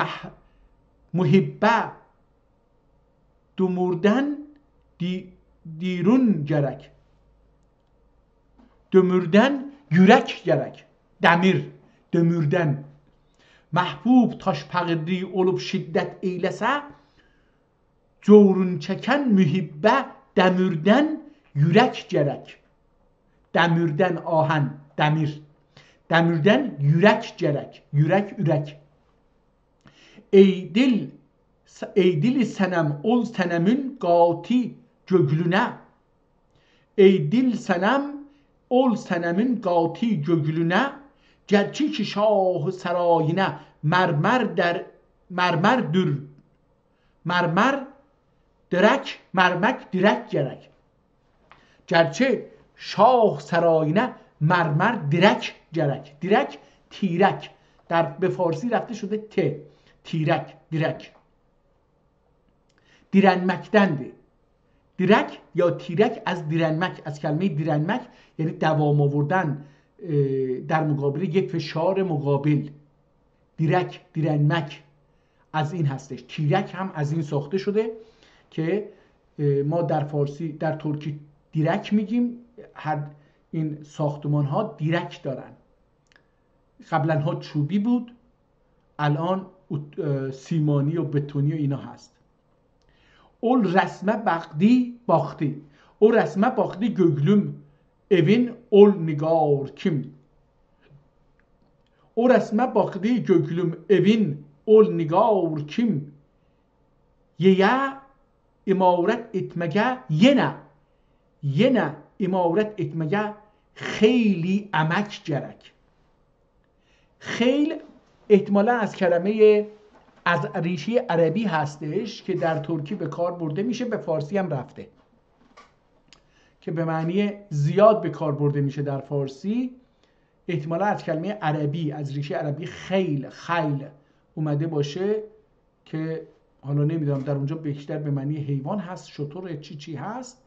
muhibbe dömürden dirun gerek. Dömürden yürek gerek. Dömürden. محبوب taş bağırlı olup şiddet eylese corun çeken mühibbe demirden yürek gerek. Demirden ahen, demirden yürek gerek. Yürek. Ey dil senem ol senemin gati göglüne. Ey dil senem ol senemin gati göglüne. Gerçi ki şah sarayine mermer direk gerek. Gerçi şah sarayine مرمر درک gerek. درک تیرک به فارسی رفته شده ت. direk direnmektendi. direk یا تیرک از direnmek، از کلمه direnmek یعنی دوام آوردن در مقابل یک فشار مقابل. direnmek از این هستش. تیرک هم از این ساخته شده که ما در فارسی در ترکی دیرک میگیم. هر این ساختمان ها دیرک دارن. قبلا ها چوبی بود، الان سیمانی و بتونی و اینا هست. اول رسمه باختی او رسمه باختی göglüm evin ol nigar kim. O resme baktı göklüm evin ol nigar kim. Yeye imaret etmege yine imaret etmege خیلی emek gerek. خیل احتمالا از کلمه از ریشه عربی هستش که در ترکی به کار برده میشه، به فارسی هم رفته. که به معنی زیاد به کار برده میشه در فارسی، احتمالا از کلمه عربی، از ریشه عربی خیل اومده باشه که حالا نمیدونم در اونجا بیشتر به معنی حیوان هست، شتر چی هست.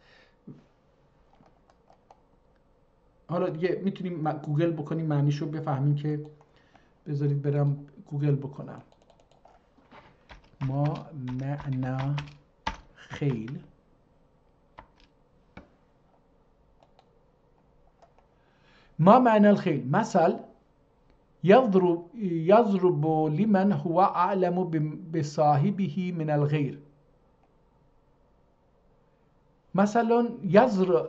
حالا دیگه میتونیم گوگل بکنیم معنیشو بفهمیم که بذارید برم گوگل بکنم. ما معنا خیل ما معنى الخيل مثل يضرب لمن هو أعلم بصاحبه من الغير. مثلا یضرب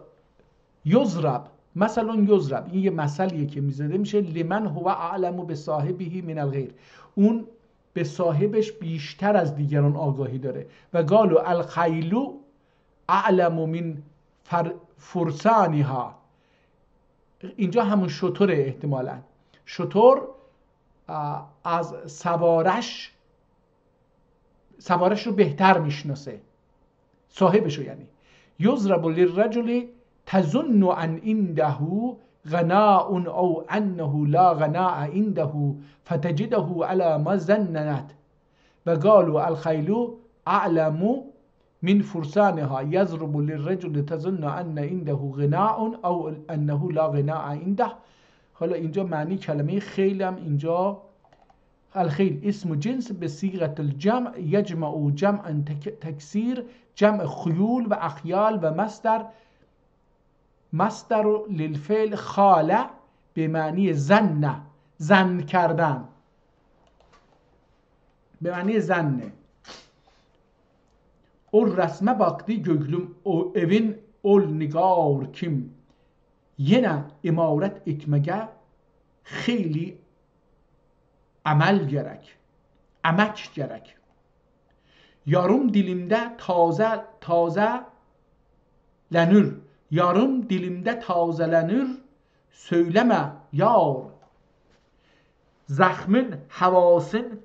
این یه مثلیه که میزده میشه لمن هو اعلم بصاحبه من الغیر، اون به صاحبش بیشتر از دیگران آگاهی داره. و قالوا الخیل اعلم من فرسانها، اینجا همون شتره، احتمالا شتر از سوارش رو بهتر میشناسه، صاحبش رو. یعنی یضرب للرجل تظن ان عنده غناء او انه لا غناء عنده فتجده على ما ظننت. و قالوا الخیل اعلم من فرسانها یضرب للرجل تظن ان عنده غناء او انه لا غناء عنده. حالا اینجا معنی کلمه خیلم اینجا الخیل اسم جنس به صیغه الجمع یجمع جمعا تکسیر جمع خیول و اخیال و مصدر للفعل خاله به معنی زن کردن، به معنی زنه. اول رسمه باقتی göglüm evin ol nigar kim yine imaret etmege خیلی emek gerek. Yarım dilimde tazelenir söyleme yar. Zahmin havasın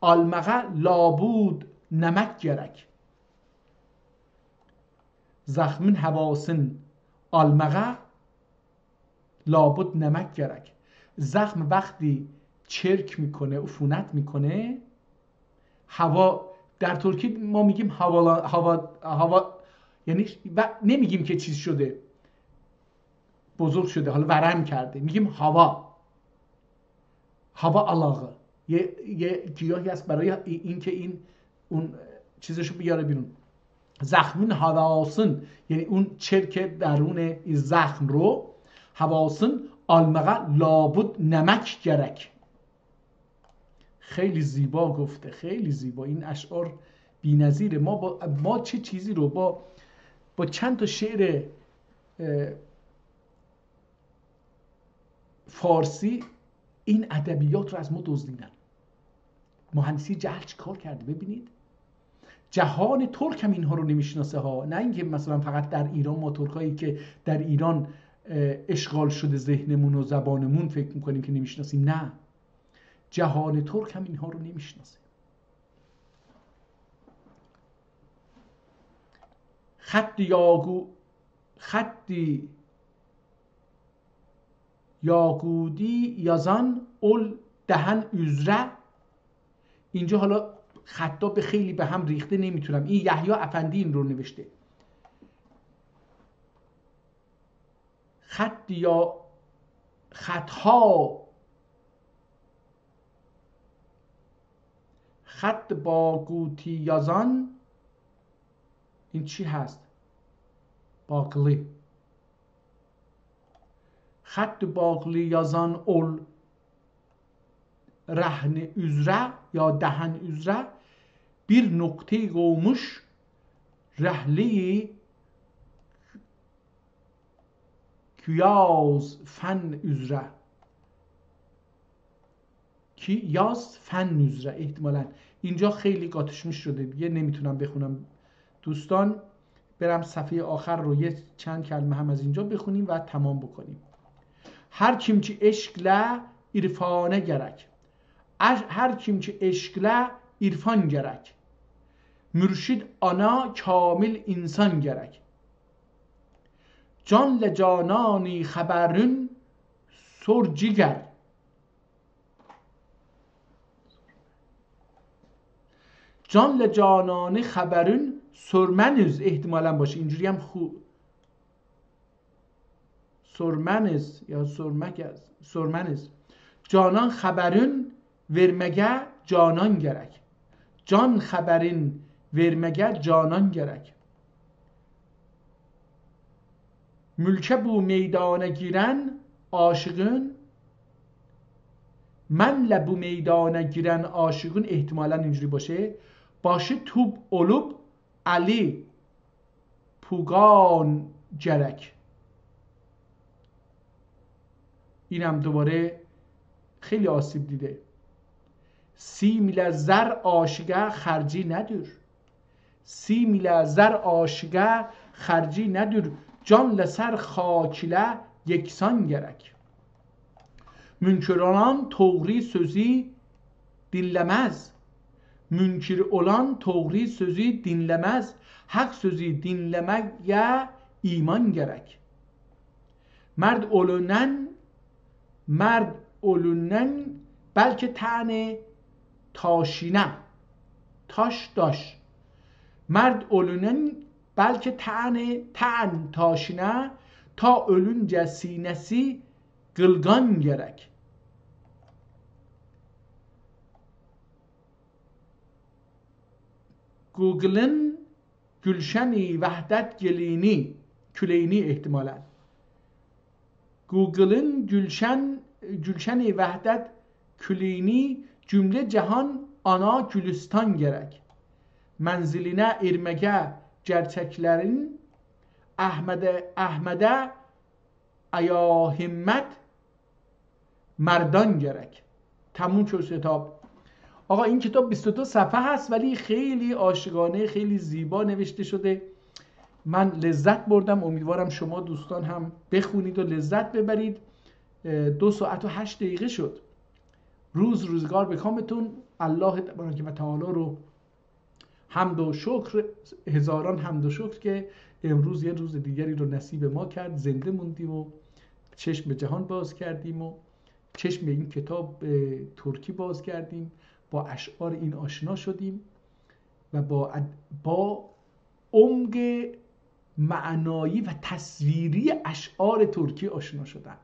almağa labud nemek gerek. زخم حواسن آلمغه لابد نمک گرک. زخم وقتی چرک میکنه، عفونت میکنه، هوا در ترکی ما میگیم هوا یعنی نمیگیم که چیز شده بزرگ شده حالا ورم کرده، میگیم هوا علاقه. یه گیاهی هست برای این که این اون چیزشو بیاره بیرون. زخمین حواسن یعنی اون چرک درون زخم رو، حواسن آلمغه لابد نمک گرک. خیلی زیبا گفته، خیلی زیبا. این اشعار بی‌نظیره. ما چه چیزی رو با چند تا شعر فارسی این ادبیات رو از ما دزدیدن. مهندسی جهل چی کار کرده ببینید. جهان ترک هم اینها رو نمیشناسه ها، نه اینکه مثلا فقط در ایران ما ترکایی که در ایران اشغال شده ذهنمون و زبانمون فکر میکنیم که نمیشناسیم. نه، جهان ترک هم اینها رو نمیشناسه. خطی یاگودی یازان اول دهن üzere. اینجا حالا خطا به خیلی به هم ریخته نمیتونم. این یحیی افندی این رو نوشته. خط با گوتی یازان، این چی هست؟ باقلی. خط باقلی یازان اول رهن üzere یا دهن üzere bir nokte koymuş rehli kıyaz fen üzere. کیاز فن üzere احتمالاً اینجا خیلی قاطشمش شده دیگه نمیتونم بخونم. دوستان برم صفحه آخر رو یه چند کلمه هم از اینجا بخونیم و تمام بکنیم. هر kim ki eşkle irfane gerek. Her kim ki eşkle irfan gerek. Mürşid ana kamil insan gerek. جان لجانانی خبرون سرجیگر. جان لجانانی خبرون سرمنز احتمالا باشه، اینجوری هم سرمنز یا سرمنز. جانان خبرون ورمگه جانان گرک. جان خبرین ورمگه جانان گرک. ملکه بو میدانه گیرن عاشقون. من لبو میدانه گیرن عاشقون احتمالا اینجوری باشه توب اولوب علی پوگان جرک. اینم دوباره خیلی آسیب دیده. سی میل زر عاشقه خرجی ندور. سی میل زر عاشقه خرجی ندور. جان لسر خاکله یکسان گرک. Münkirolan toğri sözü dinlemez. Münkir olan toğri sözü dinlemez. Hak sözü dinlemeye iman gerek. Merd ölünen belki tane taşine. Taş daş. Merd ölünen belki tane taşine ta ölünce sinesi gılgan gerek. Google'ın Gülşen-i Vahdet Gelini Küleyni ihtimalen. Google'ın Gülşen-i Vahdet Küleyni cümle cihan ana gülistan gerek. Menziline irmege gerçeklerin Ahmede ایا همت مردان گرک. تموم شد کتاب. آقا این کتاب 22 صفحه هست ولی خیلی عاشقانه، خیلی زیبا نوشته شده. من لذت بردم، امیدوارم شما دوستان هم بخونید و لذت ببرید. 2 ساعت و 8 دقیقه شد. روزگار به کامتون. الله تبارک و تعالی رو حمد و شکر، هزاران حمد و شکر که امروز یه روز دیگری رو نصیب ما کرد. زنده موندیم و چشم به جهان باز کردیم و چشم به این کتاب ترکی باز کردیم. با اشعار این آشنا شدیم و با عمق معنایی و تصویری اشعار ترکی آشنا شدم.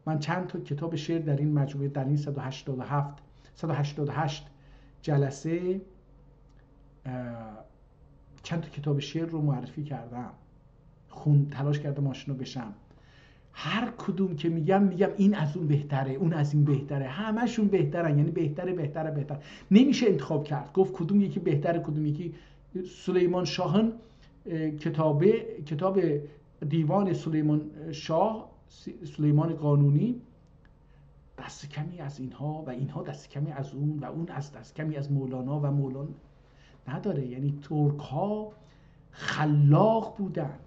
من چند تا کتاب شعر در این مجموعه، در این 188 جلسه چند تا کتاب شعر رو معرفی کردم، تلاش کردم آشنا بشم. هر کدوم که میگم این از اون بهتره، اون از این بهتره، همشون بهترن، یعنی بهتره. نمیشه انتخاب کرد، گفت کدوم یکی بهتره کدوم یکی. سلیمان شاهن کتاب دیوان سلیمان شاه، سلیمان قانونی، دست کمی از اینها و اینها دست کمی از اون و اون از دست کمی از مولانا و مولانا نداره. یعنی ترک ها خلاق بودن.